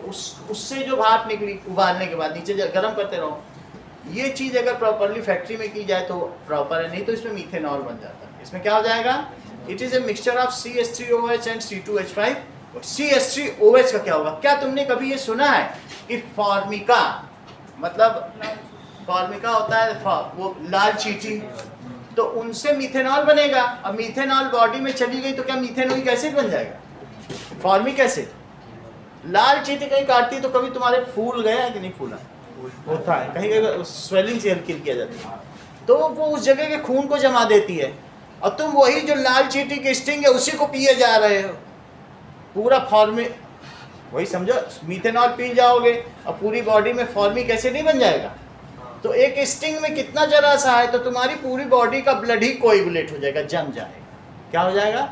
उससे जो भाप निकली उबालने के बाद नीचे गर्म करते रहो, ये चीज़ अगर प्रॉपरली फैक्ट्री में की जाए तो प्रॉपर है, नहीं तो इसमें मीथेनॉल बन जाता है। इसमें क्या हो जाएगा, it is a mixture of CH3OH and C2H5। CH3OH का क्या होगा, क्या तुमने कभी ये सुना है कि फॉर्मिका, मतलब फॉर्मिका होता है वो लाल चींटी, तो उनसे मीथेनॉल बनेगा। अब मीथेनॉल बॉडी में चली गई तो क्या मीथेनोइक एसिड बन जाएगा, फॉर्मिक एसिड। लाल चींटी कहीं काटती तो कभी तुम्हारे फूल गया कि नहीं फूला, होता है कहीं कहीं स्वेलिंग से हल्की किया जाता है, तो वो उस जगह के खून को जमा देती है, और तुम वही जो लाल चींटी की स्टिंग है उसी को पिए जा रहे हो, पूरा फॉर्मिक, वही समझो मीथेनॉल पी जाओगे और पूरी बॉडी में फॉर्मिक एसिड नहीं बन जाएगा। तो एक स्टिंग में कितना जरा सा है तो तुम्हारी पूरी बॉडी का ब्लड ही कोएगुलेट हो जाएगा, जम जाएगा। क्या हो जाएगा,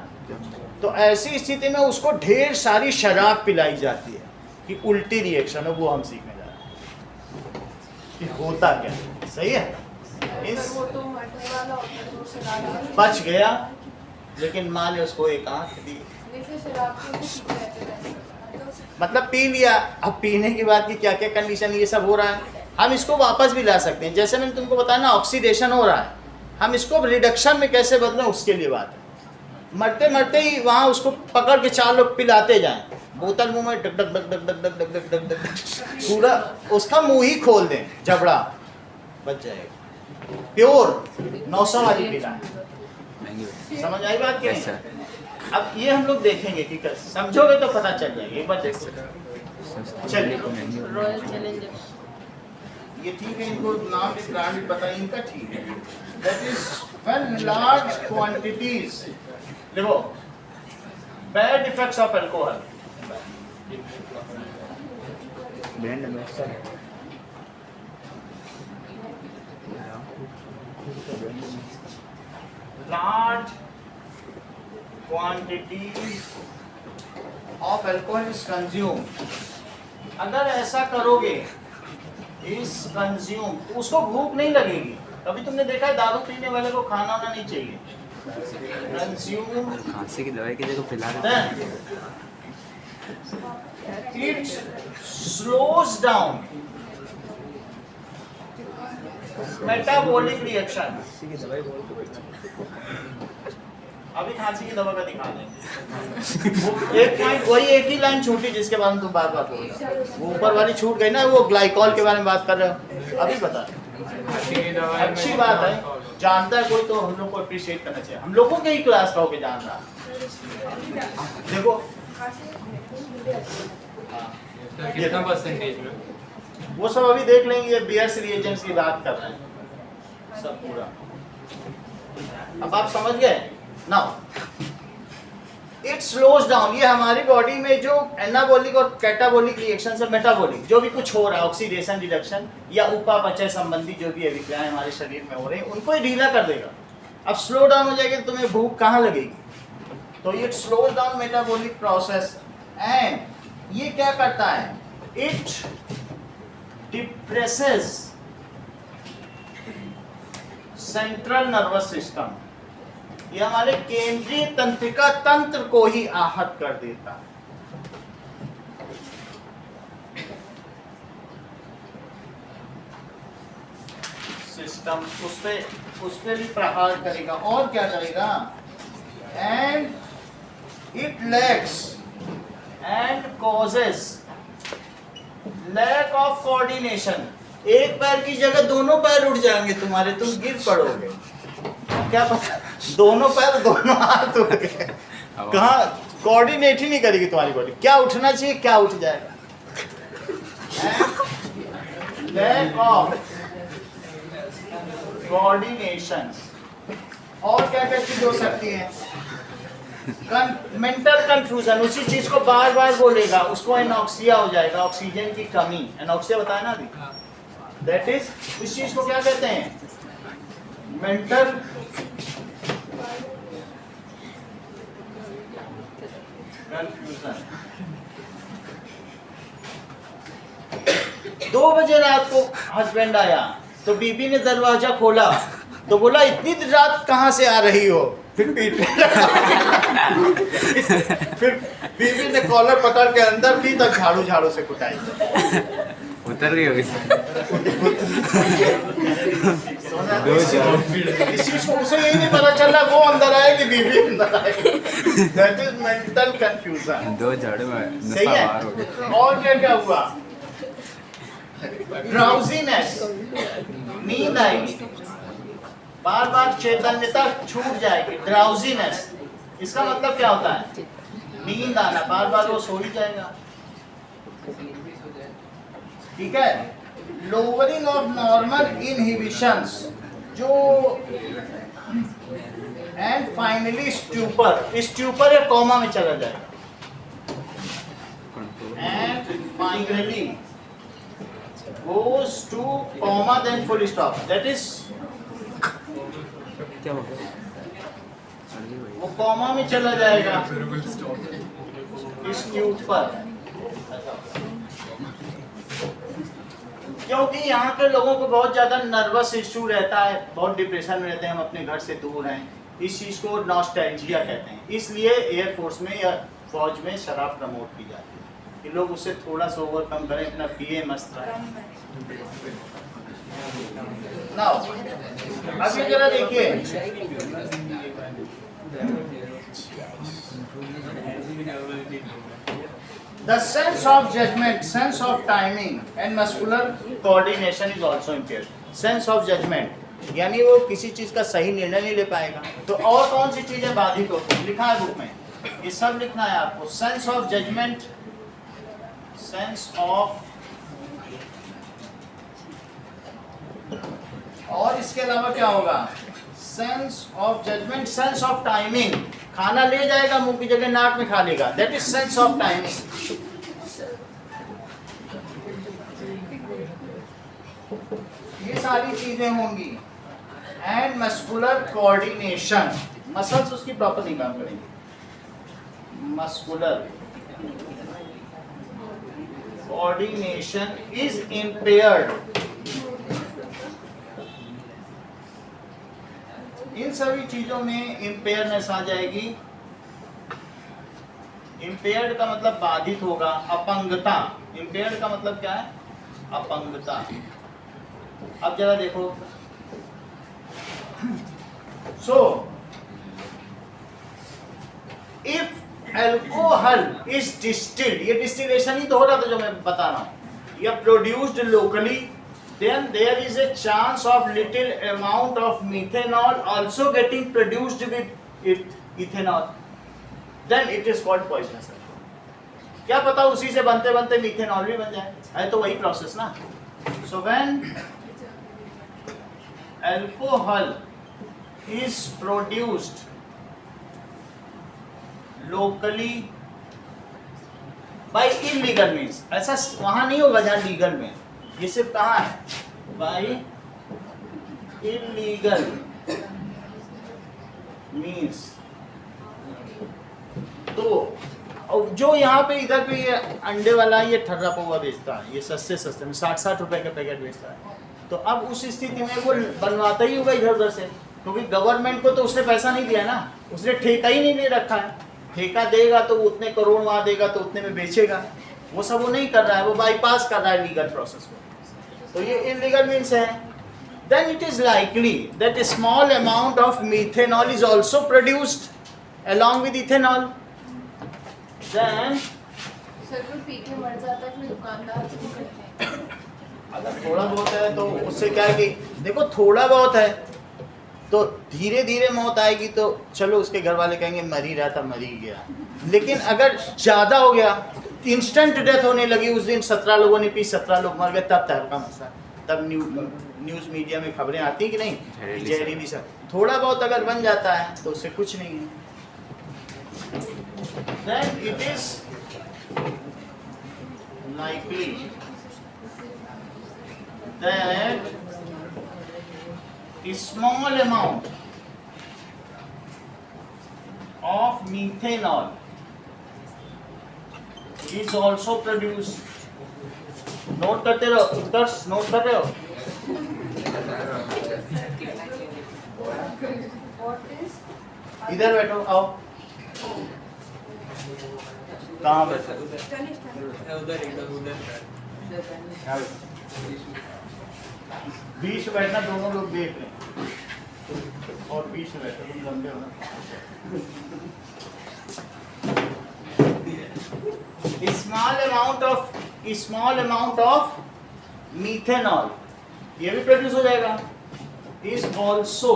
तो ऐसी स्थिति में उसको ढेर सारी शराब पिलाई जाती है कि उल्टी रिएक्शन हो, वो हम सीखने जा रहे हैं कि होता क्या है। सही है, इस वो तो मटन वाला होता है तो शराब बच गया, लेकिन माँ ने उसको एक आंख दी, जैसे शराब को पीते रहते हैं, मतलब पी लिया। अब पीने के बाद की क्या क्या कंडीशन, ये सब हो रहा है, हम इसको वापस भी ला सकते हैं। जैसे मैंने तुमको बताया ना, ऑक्सीडेशन हो रहा है, हम इसको रिडक्शन में कैसे बदलें उसके लिए बात है। मरते मरते ही वहाँ उसको पकड़ के 4 लोग पिलाते जाएं, बोतल मुंह में duck duck duck duck duck duck duck duck duck duck, पूरा उसका मुंह ही खोल दें, जबड़ा बच जाएगा। प्योर 900 वाली पिला, समझ आई बात यस की? सर। अब ये हम लोग देखेंगे कि समझोगे तो पता चल जाएगा, एक बार देखो। चलिए, रॉयल चैलेंजर ये ठीक है, इनको नाम भी ब्रांड भी बताइए, इनका ठीक है। That is when large quantities, देखो bad effects of alcohol, brand ambassador large quantities of alcohol is consume. अगर ऐसा करोगे इस कंज्यूम, तो उसको भूख नहीं लगेगी। कभी तुमने देखा है दारू पीने वाले को खाना वाना नहीं चाहिए, कंज्यूम खांसी की दवाई की जगह पिला रहे हैं। It slows down metabolic reaction. अभी खांसी की दवा का दिखा देंगे। वो एक पॉइंट, वही एक ही लाइन छूटी जिसके बारे में तुम बात बोल रहे हो, वो ऊपर वाली छूट गई ना, वो ग्लाइकॉल के बारे में बात कर रहे हो, अभी बता। अच्छी बात है, जानता है कोई तो हम लोग को अप्रिशिएट करना चाहिए। हम लोगों के ही क्लास का होके जान रहा, देखो कितना परसेंटेज में? वो सब अभी देख लेंगे, बियर्स रिएजेंट्स की बात कर रहे हैं सब पूरा। अब आप समझ गए ना, इट स्लोज डाउन, ये हमारी बॉडी में जो एनाबॉलिक और कैटाबॉलिक रिएक्शन से मेटाबॉलिक जो भी कुछ हो रहा है, ऑक्सीडेशन रिडक्शन या उपापचय संबंधी जो भी अभिक्रियाएं हमारे शरीर में हो रही हैं, उनको ही ढीला कर देगा। अब स्लो डाउन हो जाएगी तो तुम्हें भूख कहाँ लगेगी, तो it slows down metabolic process and ये क्या करता है, it depresses central nervous system, ये हमारे केंद्रीय तंत्रिका तंत्र को ही आहत कर देता है। सिस्टम उस पे भी प्रहार करेगा, और क्या करेगा, and it lacks and causes lack of coordination. एक पैर की जगह दोनों पैर उठ जाएंगे तुम्हारे, तुम गिर पड़ोगे, क्या पता दोनों पैर दोनों हाथ उठ गए, कहाँ कोऑर्डिनेट ही नहीं करेगी तुम्हारी बॉडी, क्या उठना चाहिए क्या उठ जाएगा। लैक ऑफ कोऑर्डिनेशन, और क्या क्या चीज हो सकती है, मेंटल कंफ्यूजन, उसी चीज को बार बार बोलेगा, उसको एनॉक्सिया हो जाएगा, ऑक्सीजन की कमी, एनॉक्सिया बताया ना अभी, दैट इज, इस चीज को क्या कहते हैं, मेंटल कंफ्यूजन। 2 बजे रात को हस्बैंड आया तो बीबी ने दरवाजा खोला तो बोला इतनी रात कहाँ से आ रही हो, फिर पीठ फिर बीवी ने कॉलर पकड़ के अंदर की तक झाड़ू से कुटाई। उतर गई होगी सर। इस चीज को उसे यही नहीं पता चल रहा वो अंदर आए कि बीवी अंदर आए। That is mental confusion. 2 झाड़ू में सही नशा है। बाहर हो गया। और क्या क्या हुआ? ड्राउजीनेस, नींद आएगी, बार बार चेतन्यता छूट जाएगी। ड्राउजीनेस इसका मतलब क्या होता है? नींद आना, बार बार वो सो ही जाएगा। ठीक है। लोअरिंग ऑफ नॉर्मल इनहिबिशंस जो एंड फाइनली स्ट्यूपर या कोमा में चला जाएगा। And finally goes to comma then full stop, that is क्या हो गया? वो कॉमा में चला जाएगा इस ट्यूब पर। क्योंकि यहाँ के लोगों को बहुत ज्यादा नर्वस इश्यू रहता है, बहुत डिप्रेशन में रहते हैं, हम अपने घर से दूर हैं। इस चीज को नॉस्टैल्जिया कहते हैं। इसलिए एयरफोर्स में या फौज में शराब प्रमोट की जाती है कि लोग उससे थोड़ा सा ओवरकम करें, अपना पिए मस्त रहे। नाउ अभी जरा देखिए, the sense of judgment, sense of timing and muscular coordination is also impaired. Sense of judgment यानी वो किसी चीज का सही निर्णय नहीं ले पाएगा। तो और कौन सी चीजें बाधित होती हैं? लिखा है बुक में, ये सब लिखना है आपको। Sense of judgement, sense of, और इसके अलावा क्या होगा? Sense of judgement, sense of timing, खाना ले जाएगा मुंह की जगह नाक में खा लेगा, that is sense of timing. ये सारी चीजें होंगी। एंड मस्कुलर कोऑर्डिनेशन, मसल्स उसकी प्रॉपर नहीं काम करेंगे। Muscular coordination is impaired. इन सभी चीजों में इम्पेयरनेस आ जाएगी। इम्पेयर्ड का मतलब बाधित होगा, अपंगता। इम्पेयर्ड का मतलब क्या है? अपंगता। अब जरा देखो, so if alcohol is distilled, ये डिस्टिलेशन ही तो हो रहा था जो मैं बता रहा हूं, या produced locally, then there is a chance of little amount of methanol also getting produced with ethanol, then it is called poisonous alcohol. क्या पता उसी से बनते बनते मिथेनॉल भी बन जाए, है तो वही प्रोसेस ना। so when alcohol is produced locally by illegal means, ऐसा वहां नहीं होगा जहां लीगल में, ये सिर्फ कहाँ है? By illegal means. तो जो यहाँ पे इधर पे ये अंडे वाला ये ठर्रा पौवा बेचता है, ये सस्ते सस्ते में 60-60 रुपए का पैकेट बेचता है, तो अब उस स्थिति में वो बनवाता ही होगा इधर उधर से, क्योंकि गवर्नमेंट को तो उसने पैसा नहीं दिया ना, उसने ठेका ही नहीं ले रखा है। ठेका देगा तो उतने करोड़ वहाँ देगा तो उतने में बेचेगा, वो सब वो नहीं कर रहा है, वो बाईपास कर रहा है लीगल प्रोसेस को। तो ये इलीगल मीन्स है। Then it is likely that a small amount of methanol is also produced along with ethanol. Then sir कोई पी के मर जाता है फिर दुकानदार को करते हैं। अगर थोड़ा बहुत है तो उससे क्या है कि देखो थोड़ा बहुत है तो धीरे धीरे मौत आएगी, तो चलो उसके घर वाले कहेंगे मर ही रहा था, मर ही गया। लेकिन अगर ज़्यादा हो गया, इंस्टेंट डेथ होने लगी, उस दिन 17 लोगों ने पी, 17 लोग मर गए, तब तहलका मचा, तब न्यूज़ मीडिया में खबरें आती कि नहीं, जहरीली सब। थोड़ा बहुत अगर बन जाता है तो उससे कुछ नहीं है। Then it is likely that a small amount of methanol is also produced. Note करते रहो, उत्कर्ष नोट कर रहे हो? What is इधर बैठो, आओ। कहाँ बैठो? उधर इधर उधर बीच में बैठना, दोनों लोग देख लें। और बीच में बैठो, तुम लंबे हो ना। स्मॉल अमाउंट ऑफ मिथेनॉल, ये भी प्रोड्यूस हो जाएगा, is also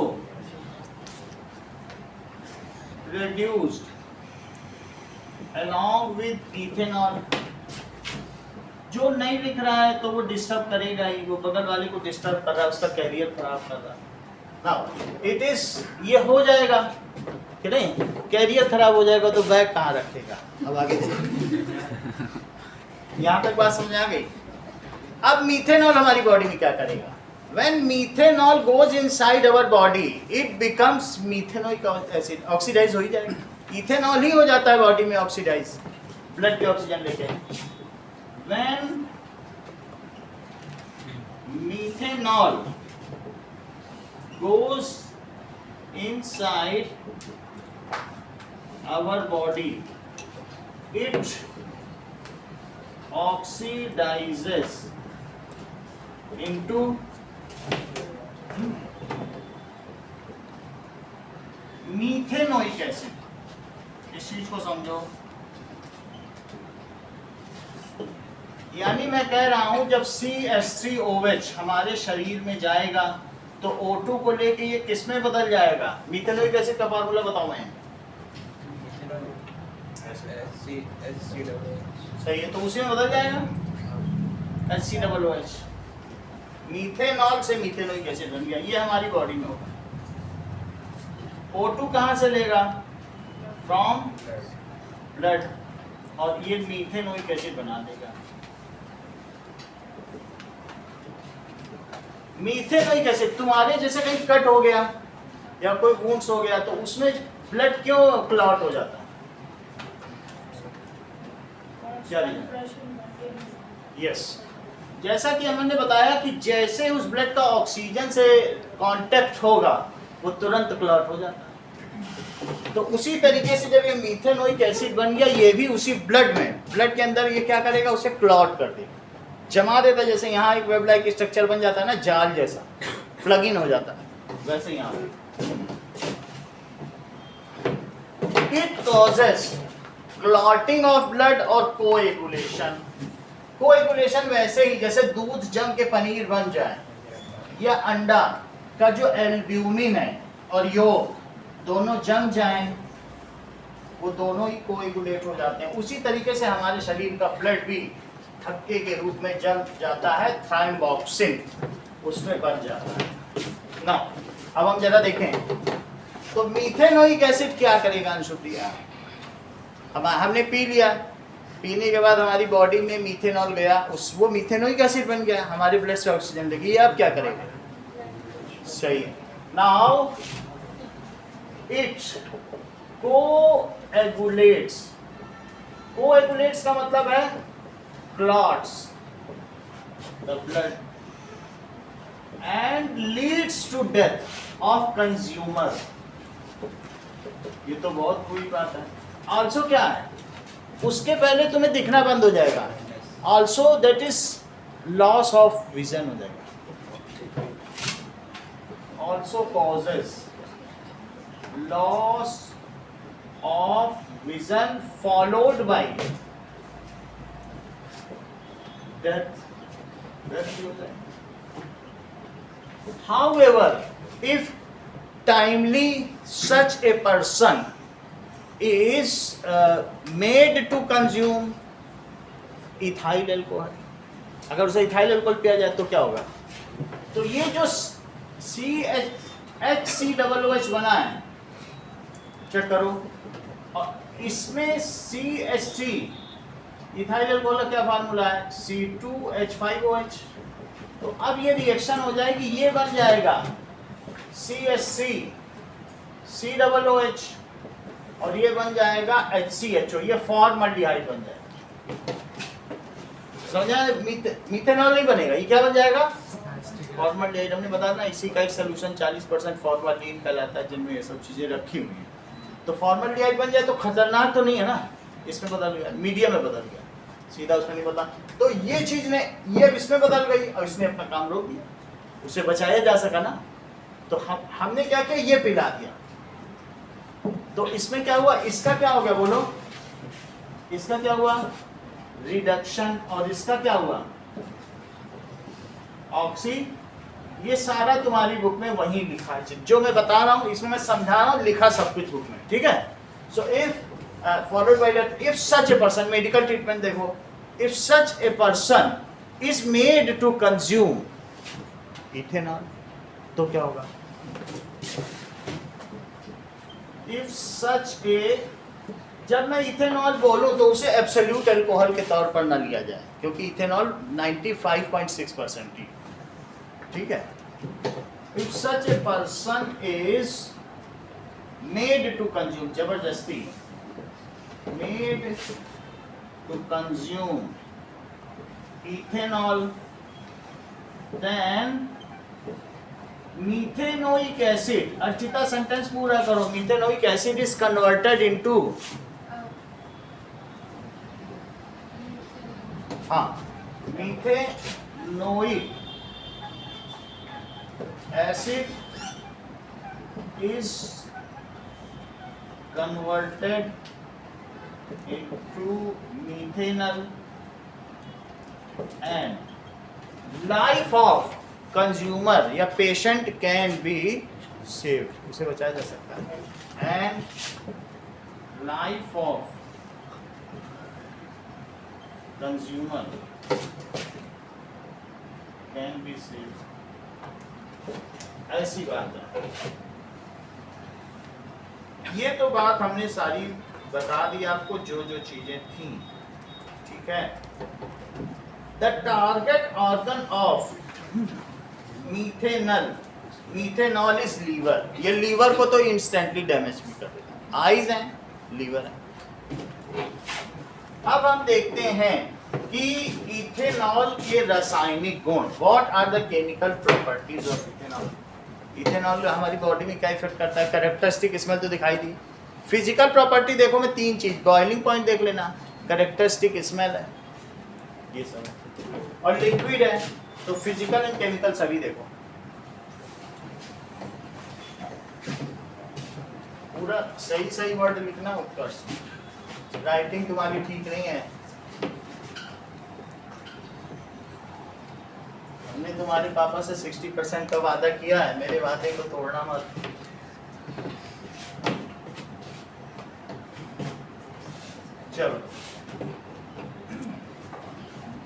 reduced along with ethanol। जो नहीं लिख रहा है तो वो डिस्टर्ब करेगा ही, वो बगल वाले को डिस्टर्ब कर रहा है, उसका कैरियर खराब कर रहा है। नाउ इट इज, ये हो जाएगा कि नहीं, कैरियर खराब हो जाएगा तो बैग कहाँ रखेगा। अब आगे यहाँ तक बात समझ आ गई। अब मीथेनॉल हमारी बॉडी में क्या करेगा? When methanol goes inside our body, it becomes methanoic acid, oxidise हो ही जाएगा। इथेनॉल ही हो जाता है बॉडी में ऑक्सीडाइज, ब्लड के ऑक्सीजन लेके। When methanol goes inside our body, it oxidizes into methanoic acid. इस चीज को समझो, यानी मैं कह रहा हूं जब CH3OH हमारे शरीर में जाएगा तो O2 को लेके ये किस में बदल जाएगा? मीथेनोइक एसिड का फार्मूला बताओ मैं। सही है, तो उसी में बदल जाएगा HCOOH। मीथेनॉल से मीथेनोइक एसिड बन गया, ये हमारी बॉडी में होगा। O2 कहाँ से लेगा? फ्रॉम ब्लड, और ये मीथेनोइक एसिड बना देगा। मीथेनोइक एसिड तुम्हारे जैसे कहीं कट हो गया या कोई वुंड्स हो गया तो उसमें ब्लड क्यों क्लॉट हो जाता है? क्या यस, जैसा कि हमने बताया कि जैसे उस ब्लड का ऑक्सीजन से कांटेक्ट होगा वो तुरंत क्लॉट हो जाता है। तो उसी तरीके से जब ये मीथेनोइक एसिड बन गया, ये भी उसी ब्लड में, ब्लड के अंदर ये क्या करेगा? उसे क्लॉट कर देगा, जमा देता। जैसे यहाँ एक वेब लाइक स्ट्रक्चर बन जाता है ना, जाल जैसा प्लग इन हो जाता है, वैसे यहाँ it causes clotting of blood और कोएगुलेशन। कोएगुलेशन वैसे ही जैसे दूध जम के पनीर बन जाए, या अंडा का जो एल्ब्यूमिन है और योग दोनों जम जाएं, वो दोनों ही कोएगुलेट हो जाते हैं। उसी तरीके से हमारे शरीर का ब्लड भी थक्के के रूप में जम जाता है, थ्राइम्बोक्सिन उसमें बन जाता है ना। अब हम जरा देखें तो मीथेनोइक एसिड क्या करेगा अंशुप्रिया? हमने पी लिया, पीने के बाद हमारी बॉडी में मीथेनॉल गया, वो मीथेनोइक एसिड बन गया, हमारे ब्लड से ऑक्सीजन लेगी। ये अब क्या करेगा? सही है। Now it कोएगुलेट्स। कोएगुलेट्स का मतलब है clots the blood and leads to death of consumer। ये तो बहुत बुरी बात है। ऑल्सो क्या है? उसके पहले तुम्हें दिखना बंद हो जाएगा। Also that is loss of vision हो जाएगा। Also causes loss of vision followed by death। However, if timely such a person is made to consume ethyl alcohol, अगर उसे इथाइल अल्कोहल पिया जाए तो क्या होगा? तो ये जो HCOOH बना है, चेक करो, और इसमें CH3 इथाइल अल्कोहल का क्या फार्मूला है? C2H5OH। तो अब ये रिएक्शन हो जाएगी, ये बन जाएगा CH3 COOH और ये बन जाएगा HCHO, ये फॉर्मल्डिहाइड बन जाएगा। समझा? मीथेनॉल नहीं बनेगा, ये क्या बन जाएगा? फॉर्मल्डिहाइड। हमने बताया ना, इसी का एक सोल्यूशन 40% फॉर्मल्डिहाइड कहलाता है, जिनमें ये सब चीजें रखी हुई हैं। तो फॉर्मल्डिहाइड बन जाए तो खतरनाक तो नहीं है ना, इसमें बदल गया, मीडियम में बदल गया, सीधा उसमें नहीं बदला। तो ये चीज ने ये अब इसमें बदल गई और इसने अपना काम रोक दिया, उसे बचाया जा सका ना। तो हमने क्या किया, ये पिला दिया। तो इसमें क्या हुआ, इसका क्या हो गया बोलो, इसका क्या हुआ, रिडक्शन, और इसका क्या हुआ, ऑक्सी। ये सारा तुम्हारी बुक में वही लिखा है, जो मैं बता रहा हूं इसमें मैं समझा रहा हूं, लिखा सब कुछ बुक में, ठीक है। So if followed by that, if such a person, medical treatment देखो, if such a person is made to consume ethanol, तो क्या होगा, इफ सच ए, जब मैं इथेनॉल बोलूं तो उसे एब्सोल्यूट अल्कोहल के तौर पर ना लिया जाए, क्योंकि इथेनॉल 95.6% थी, ठीक है। If such a person is made to consume, जबरदस्ती, made to consume ethanol, then methanoic acid, Archita sentence पूरा करो, methanoic acid is converted into, हाँ, methanoic acid is converted into methanol and life of consumer या patient can be saved, उसे बचाया जा सकता है, and life of consumer can be saved, ऐसी बात है। ये तो बात हमने सारी बता दी आपको, जो जो चीजें थी, ठीक है। The target organ of methanol, methanol is liver, ये लीवर को तो इंस्टेंटली डैमेज भी कर देता है, आइज हैं, लीवर है। अब हम देखते हैं कि इथेनॉल के रासायनिक गुण, what are the chemical properties of ethanol. Ethanol हमारी बॉडी में क्या इफेक्ट करता है, कैरेक्टरिस्टिक स्मेल तो दिखाई दी, फिजिकल प्रॉपर्टी देखो मैं तीन चीज, बॉइलिंग पॉइंट देख लेना, कैरेक्टरिस्टिक स्मेल है, ये सब, और लिक्विड है, तो फिजिकल एंड केमिकल सभी देखो। पूरा सही सही वर्ड लिखना, उत्कर्ष, राइटिंग तुम्हारी ठीक नहीं है, हमने तुम्हारे पापा से 60% का वादा किया है, मेरे वादे को तोड़ना मत। चलो,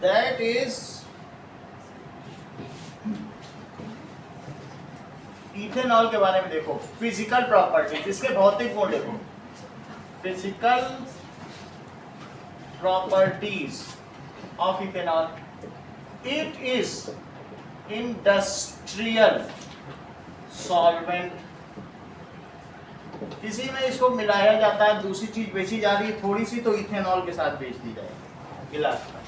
दैट इज इथेनॉल के बारे में देखो, फिजिकल प्रॉपर्टीज, इसके भौतिक गुण देखो, physical properties of ethanol, it is industrial solvent, किसी में इसको मिलाया जाता है, दूसरी चीज बेची जा रही है थोड़ी सी, तो इथेनॉल के साथ बेच दी जाएगी गिलास में।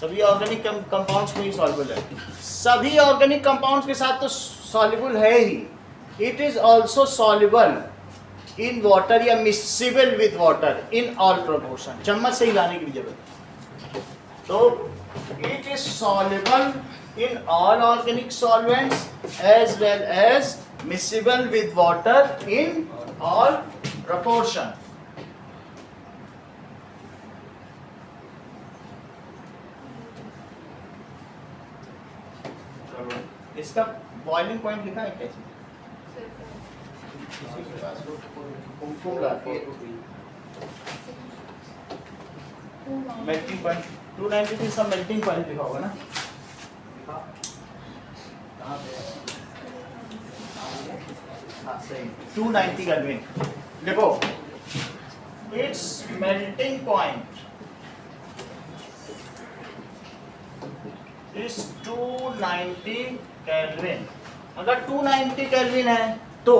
सभी ऑर्गेनिक कंपाउंड्स में ही सॉल्युबल है, सभी ऑर्गेनिक कंपाउंड्स के साथ तो सॉल्युबल है ही, it is also soluble in water या miscible with water in all proportion, चम्मच से हिलाने की भी जरूरत, तो it is soluble in all organic solvents as well as miscible with water in all proportion. इसका बॉइलिंग पॉइंट लिखा है कैसे, कुमकुम लाती है, मेल्टिंग पॉइंट 293 सब मेल्टिंग पॉइंट लिखा होगा ना, कहाँ पे है? हाँ सही, 290 केल्विन, देखो it's melting point is 290 kelvin. अगर 290 केल्विन है तो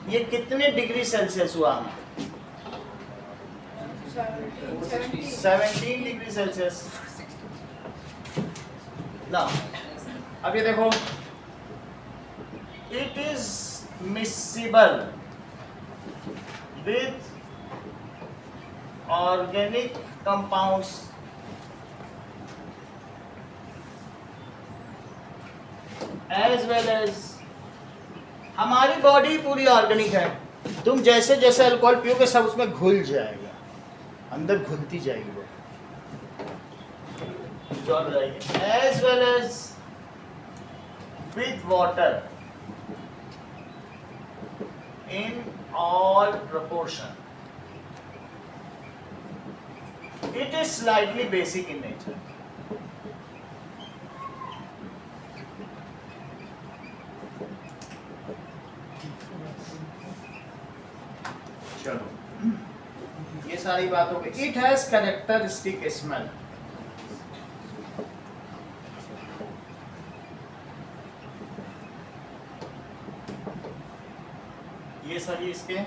ये कितने डिग्री सेल्सियस हुआ हमें, 17 डिग्री सेल्सियस ना। अब ये देखो, it is miscible with organic compounds as well as, हमारी बॉडी पूरी ऑर्गेनिक है, तुम जैसे जैसे अल्कोहल पियोगे सब उसमें घुल जाएगा, अंदर घुलती जाएगी वो, जल जाएगी, as well as with water in all proportion. It is slightly basic in nature. चलो, ये सारी बात हो गई. It has characteristic smell. ये सारी इसके,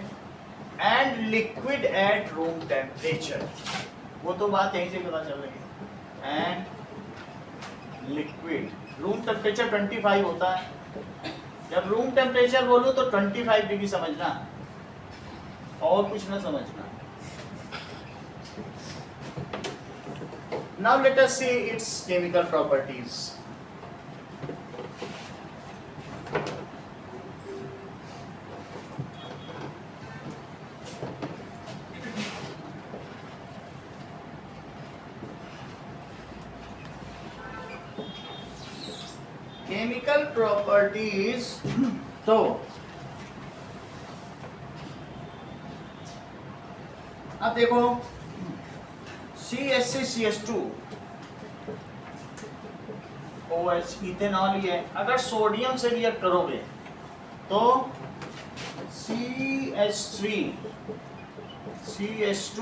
and liquid at room temperature. वो तो बात यहीं से पता चल रही है. And liquid रूम टेम्परेचर 25 होता है. जब रूम टेम्परेचर बोलूं तो 25 डिग्री समझना, और कुछ ना समझना. Now let us see its chemical properties. Chemical properties, तो अब देखो CH3CH2 OH इथेनॉल ही है. अगर सोडियम से रिएक्ट करोगे तो CH3 CH2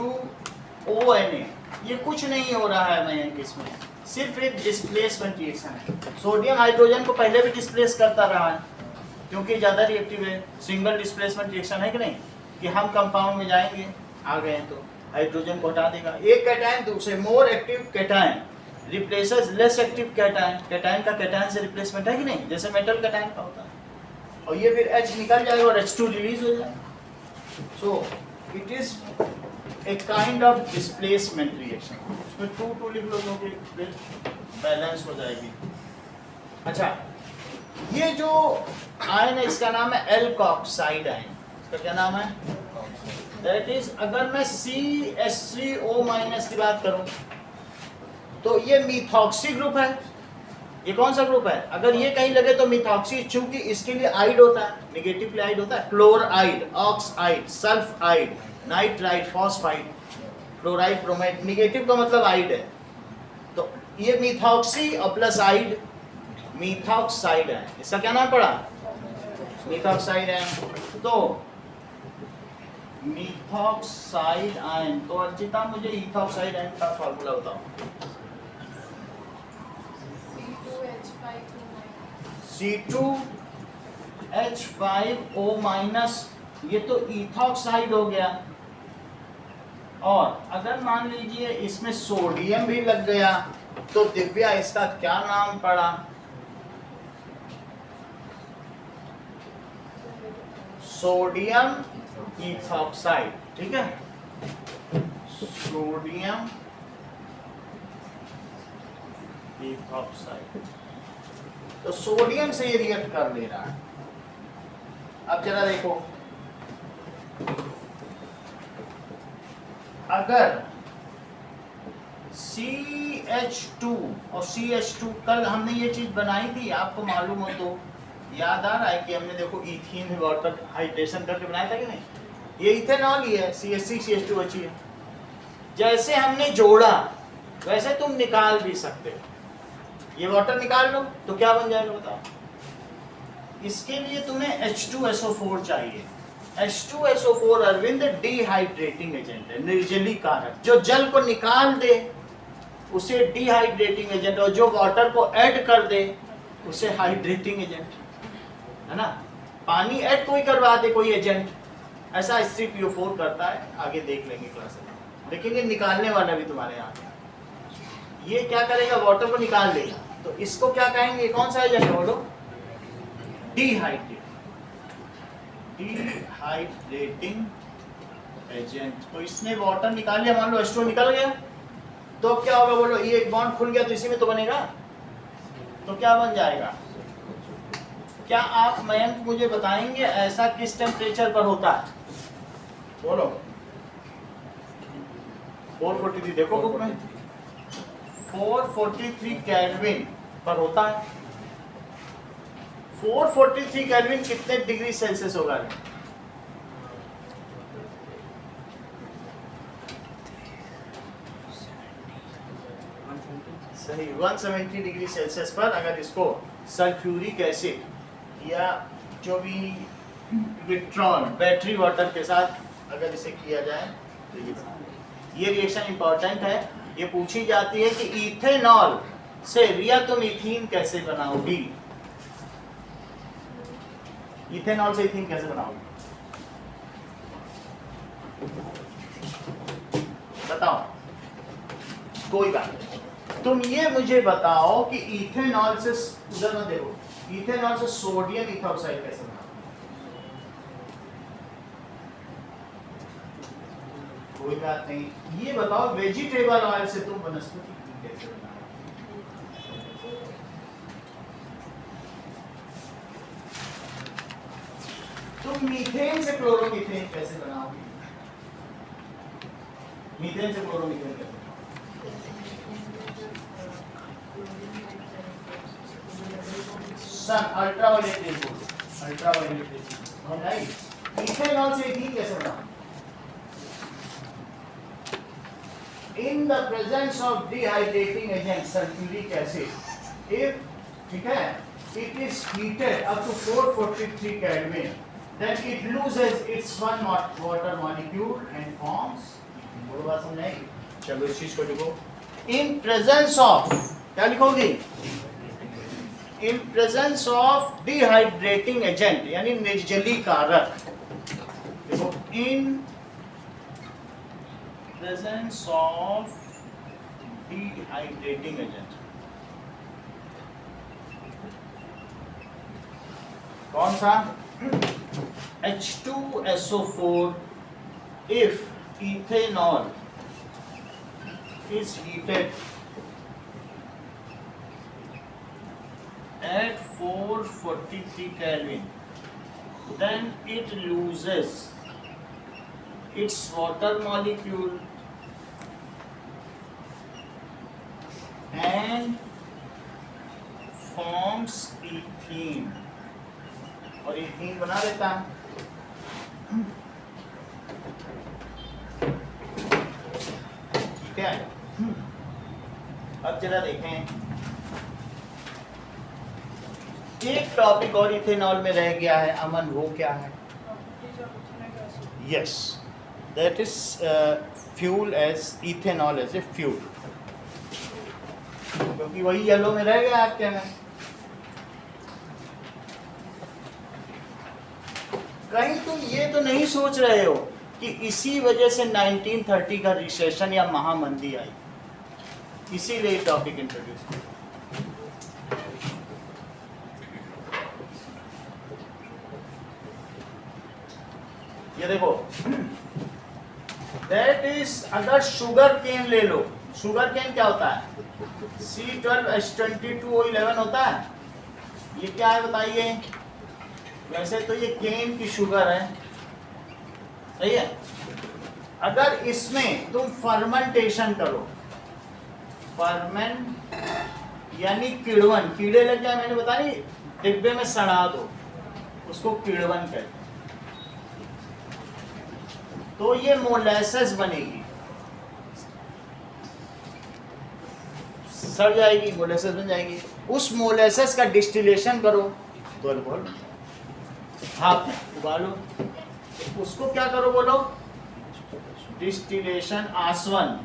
ONA, ये कुछ नहीं हो रहा है मैं इसमें, सिर्फ एक डिस्प्लेसमेंट रिएक्शन है. सोडियम हाइड्रोजन को पहले भी डिस्प्लेस करता रहा है क्योंकि ज़्यादा रिएक्टिव है. सिंगल डिस्प्लेसमेंट रिएक्शन है कि नहीं, कि हम कंपाउंड में जाएंगे, आ गए तो हाइड्रोजन को हटा देगा. एक कैटायन दूसरे more active cation replaces less active cation. Cation का कैटायन से रिप्लेसमेंट है कि नहीं, जैसे मेटल कैटायन का होता है. और ये फिर H निकल जाएगा और H2 रिलीज हो जाएगा. सो it is a kind of displacement reaction. इसमें 2 लिख लो क्योंकि फिर बैलेंस हो जाएगी. अच्छा, ये जो आयन है इसका नाम है एल्कोक्साइड आयन. इसका क्या नाम है? दैट इज, अगर मैं CH3O- की बात करूं तो ये मिथॉक्सी ग्रुप है. ये कौन सा ग्रुप है? अगर ये कहीं लगे तो मिथॉक्सी, चूंकि इसके लिए आइड होता है, नेगेटिव आइड होता है. Chloride, oxide, sulphide, nitride, phosphide, chloride, bromide. Negative का मतलब आइड है. तो ये मिथॉक्सी और प्लस आइड मिथॉक्साइड है. इसका क्या नाम पड़ा? मिथॉक्साइड है. तो मिथॉक्साइड आयन, तो अर्चिता मुझे इथॉक्साइड आयन का फॉर्मूला बताओ. C2H5O-, ये तो इथॉक्साइड हो गया. और अगर मान लीजिए इसमें सोडियम भी लग गया तो दिव्या इसका क्या नाम पड़ा? Sodium ethoxide. ठीक है, सोडियम इथॉक्साइड. तो सोडियम से ये रिएक्ट कर ले रहा है. अब जरा देखो, अगर CH2 और CH2, कल हमने ये चीज बनाई थी, आपको मालूम हो तो याद आ रहा है कि हमने देखो इथीन वाटर हाइड्रेशन करके बनाया था कि नहीं. ये इथेनॉल ही है, CH3CH2 है. जैसे हमने जोड़ा वैसे तुम निकाल भी सकते हो. ये वाटर निकाल लो तो क्या बन जाएगा बताओ. इसके लिए तुम्हें H2SO4 चाहिए. H2SO4 अरविंद डिहाइड्रेटिंग एजेंट है, निर्जली कारक. जो जल को निकाल दे उसे डिहाइड्रेटिंग एजेंट, और जो वाटर को ऐड कर दे उसे हाइड्रेटिंग एजेंट, है ना. पानी ऐड कोई करवा दे, कोई एजेंट, ऐसा H3PO4 करता है. आगे देख लेंगे क्लास में, लेकिन ये निकालने वाला भी तुम्हारे यहाँ. ये क्या करेगा? वाटर को निकाल देगा. तो इसको क्या कहेंगे? कौन सा एजेंट है बोलो? Dehydrating agent. तो इसने वाटर निकाल लिया, मान लो H2 निकल गया, तो क्या होगा बोलो, ये एक बॉन्ड खुल गया तो इसी में तो बनेगा, तो क्या बन जाएगा? क्या आप मयंक मुझे बताएंगे ऐसा किस टेम्परेचर पर होता है? बोलो। 443, देखो बुक में 443 केल्विन पर होता है। 443 केल्विन कितने डिग्री सेल्सियस होगा? सही, 170 डिग्री सेल्सियस पर अगर इसको सल्फ्यूरिक एसिड या जो भी विट्रॉल बैटरी वाटर के साथ अगर इसे किया जाए तो ये रिएक्शन इंपॉर्टेंट है। ये पूछी जाती है कि इथेनॉल से रिया तुम इथीन कैसे बनाओगी? इथेनॉल से इथीन कैसे बनाओगी? बताओ। कोई बात नहीं, तुम ये मुझे बताओ कि इथेनॉल से, उधर मत देखो, इथेनॉल से सोडियम इथॉक्साइड कैसे बनाओ? कोई बात नहीं, ये बताओ वेजिटेबल ऑयल से तुम वनस्पति घी कैसे बनाओ? तुम मीथेन से क्लोरोमीथेन कैसे बनाओगे? मीथेन से क्लोरोमीथेन कैसे? Sun ultraviolet rays, ultraviolet rays, right. Ethanol से इथीन कैसे बनाओ? In the presence of dehydrating agent sulfuric acid, if ठीक है, it is heated up to 443 Kelvin, then it loses its one water molecule and forms, बोलो बात समझाएगी? चलो इस चीज को लिखो। In presence of, क्या लिखोगी? In presence of dehydrating agent यानी निर्जलीकारक, देखो in presence of dehydrating agent, कौन सा? H2SO4 if ethanol is heated at 443 Kelvin, then it loses its water molecule and forms ethene, और ethene बना देता है। ठीक है, अब जरा देखें, एक टॉपिक और इथेनॉल में रह गया है अमन, वो क्या है? Yes, that is fuel as ethanol as a fuel, क्योंकि वही येलो में रह गया आपके में। कहीं तुम ये तो नहीं सोच रहे हो कि इसी वजह से 1930 का रिसेशन या महामंदी आई, इसीलिए टॉपिक इंट्रोड्यूस किया। ये देखो, दैट इज, अगर शुगर केन ले लो, शुगर केन क्या होता है? C12H22O11 होता है। ये क्या है बताइए? वैसे तो ये केन की शुगर है, सही है। अगर इसमें तुम फर्मेंटेशन करो, फर्मेंट यानी किड़वन, कीड़े लग जाए, मैंने बताया नहीं, डिब्बे में सड़ा दो, उसको किड़वन कहते हैं। तो ये मोलेसेस बनेगी, सड़ जाएगी, मोलेसेस बन जाएगी। उस मोलेसेस का डिस्टिलेशन करो, तो अल्कोहल, हाथ उबालो, उसको क्या करो बोलो? डिस्टिलेशन, आसवन।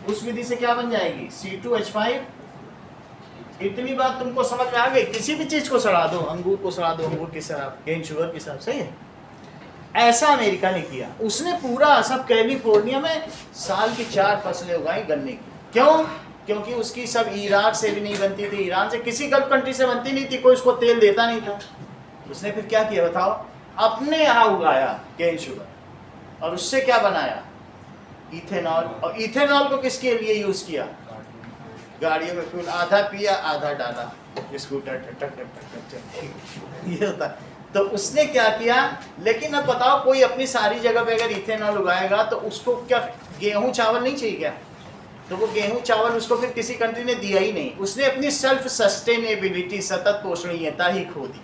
उस विधि से क्या बन जाएगी? C2H5। इतनी बात तुमको समझ में आ गई? किसी भी चीज को सड़ा दो, अंगूर को सड़ा दो, अंगूर की शराब, केन शुगर की शराब, सही है। ऐसा अमेरिका ने किया, उसने पूरा सब कैलिफोर्निया में साल की 4 फसलें उगाई गन्ने की। क्यों? क्योंकि उसकी सब इराक से भी नहीं बनती थी, ईरान से, किसी गल्फ कंट्री से बनती नहीं थी, कोई उसको तेल देता नहीं था। उसने फिर क्या किया बताओ? अपने यहाँ उगाया केन शुगर, और उससे क्या बनाया, इथेनॉल। और इथेनॉल को किसके लिए यूज किया, गाड़ियों में फ्यूल, आधा पिया आधा डाला, स्कूटर टक टक टक टक ये होता। तो उसने क्या किया, लेकिन अब बताओ कोई अपनी सारी जगह पे अगर इथेनॉल उगाएगा तो उसको क्या गेहूं चावल नहीं चाहिए क्या, तो वो गेहूं चावल उसको फिर किसी कंट्री ने दिया ही नहीं, उसने अपनी सेल्फ सस्टेनेबिलिटी सतत पोषणीयता ही खो दी,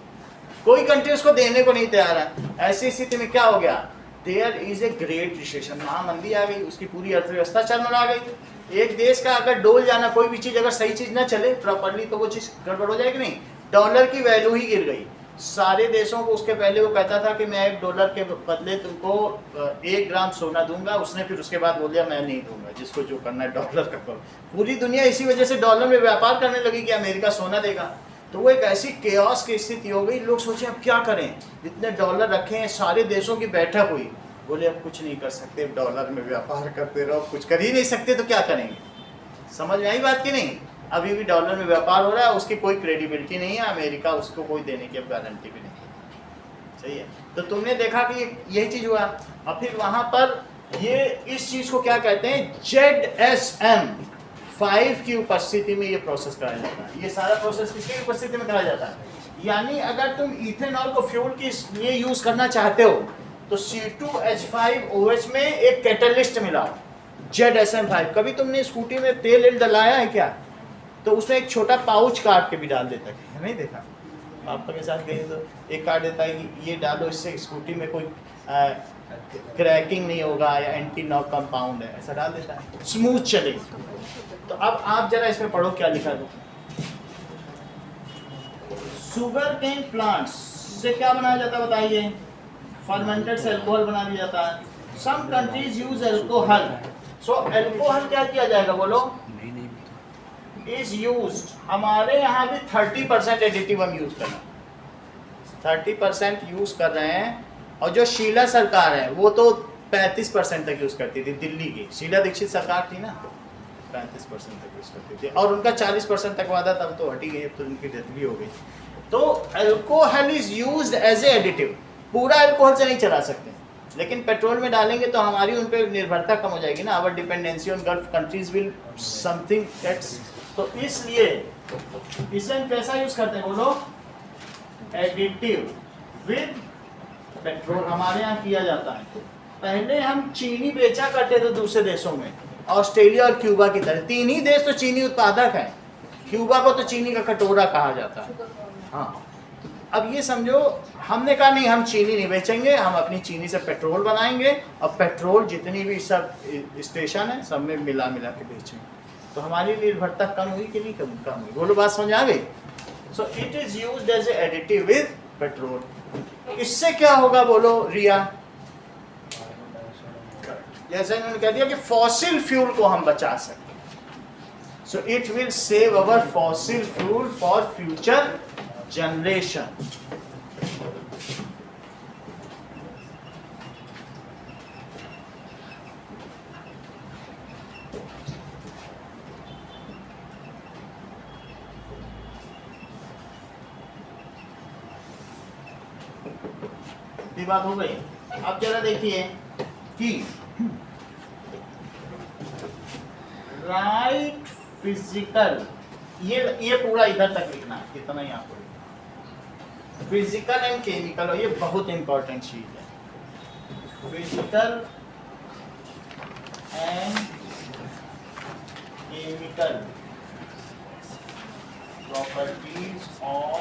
कोई कंट्री उसको देने को नहीं तैयार है। ऐसी स्थिति में क्या हो गया, there is a great recession, महामंदी आ गई, उसकी पूरी अर्थव्यवस्था चरमरा गई। एक देश का अगर डोल जाना, कोई भी चीज अगर सही चीज ना चले प्रॉपरली तो वो चीज गड़बड़ हो जाएगी नहीं। डॉलर की वैल्यू ही गिर गई, सारे देशों को, उसके पहले वो कहता था कि मैं $1 के बदले तुमको 1 ग्राम सोना दूंगा, उसने फिर उसके बाद बोल दिया मैं नहीं दूंगा, जिसको जो करना है डॉलर का करो। पूरी दुनिया इसी वजह से डॉलर में व्यापार करने लगी कि अमेरिका सोना देगा। तो वो एक ऐसी केओस की स्थिति हो गई, लोग सोचे अब क्या करें, इतने डॉलर रखे हैं, सारे देशों की बैठक हुई, बोले अब कुछ नहीं कर सकते, डॉलर में व्यापार करते रहो, कुछ कर ही नहीं सकते तो क्या करेंगे। समझ में आई बात की नहीं, अभी भी डॉलर में व्यापार हो रहा है, उसकी कोई क्रेडिबिलिटी नहीं है, अमेरिका उसको कोई देने की अब गारंटी भी नहीं है, सही है। तो तुमने देखा कि यही चीज हुआ। और फिर वहां पर ये इस चीज को क्या कहते हैं, ZSM 5 की उपस्थिति में ये प्रोसेस कराया जाता है। ये सारा प्रोसेस किसकी उपस्थिति में कराया जाता है, यानी अगर तुम इथेनॉल को फ्यूल के लिए यूज करना चाहते हो तो C2H5OH में एक कैटलिस्ट मिलाओ, ZSM5। कभी तुमने स्कूटी में तेल डलाया है क्या, तो उसमें एक छोटा पाउच काट के भी डाल देता है, नहीं देखा पापा के साथ गए तो एक काट देता है कि ये डालो, इससे स्कूटी में कोई क्रैकिंग नहीं होगा या एंटी नॉक कंपाउंड है, ऐसा डाल देता है, स्मूथ चलेगी। तो अब आप जरा इसमें पढ़ो क्या लिखा है। शुगर केन प्लांट्स से क्या बनाया जाता है बताइए, फर्मेंटेड से अल्कोहल बना दिया जाता है। सम कंट्रीज यूज अल्कोहल, सो अल्कोहल क्या किया जाएगा बोलो, इज यूज्ड, हमारे यहाँ भी 30% एडिटिव हम यूज कर रहे हैं, 30% यूज कर रहे हैं। और जो शीला सरकार है वो तो 35% तक यूज करती थी, दिल्ली की शीला दीक्षित सरकार थी ना, 35% तक यूज करती थी, और उनका 40% तक वादा तब तो हटी गई, तो उनकी डेथ भी हो गई। तो alcohol is used as a additive, पूरा अल्कोहल से नहीं चला सकते, लेकिन पेट्रोल में डालेंगे तो हमारी उन पर निर्भरता कम हो जाएगी ना, our dependency on Gulf countries will something that's. तो इसलिए इसे हम कैसा यूज करते हैं बोलो, एडिटिव विद पेट्रोल हमारे यहाँ किया जाता है। पहले हम चीनी बेचा करते थे दूसरे देशों में, ऑस्ट्रेलिया और क्यूबा की तरह, 3 ही देश तो चीनी उत्पादक है, क्यूबा को तो चीनी का कटोरा कहा जाता है। हाँ, अब ये समझो हमने कहा नहीं हम चीनी नहीं बेचेंगे, हम अपनी चीनी से पेट्रोल बनाएंगे और पेट्रोल जितनी भी सब स्टेशन है सब में मिला के बेचेंगे। तो हमारी निर्भरता कम हुई कि नहीं कम हुई, बोलो बात समझ आ गई। So it is used as a additive with petrol. इससे क्या होगा बोलो रिया, जैसे इन्होंने कह दिया कि फॉसिल फ्यूल को हम बचा सकते, so it will save our fossil fuel for future generation. ये बात हो गई। अब जरा देखिए कि राइट फिजिकल, ये पूरा इधर तक लिखना है, इतना ही आपको फिजिकल एंड केमिकल, और ये बहुत इंपॉर्टेंट चीज है, physical and chemical properties of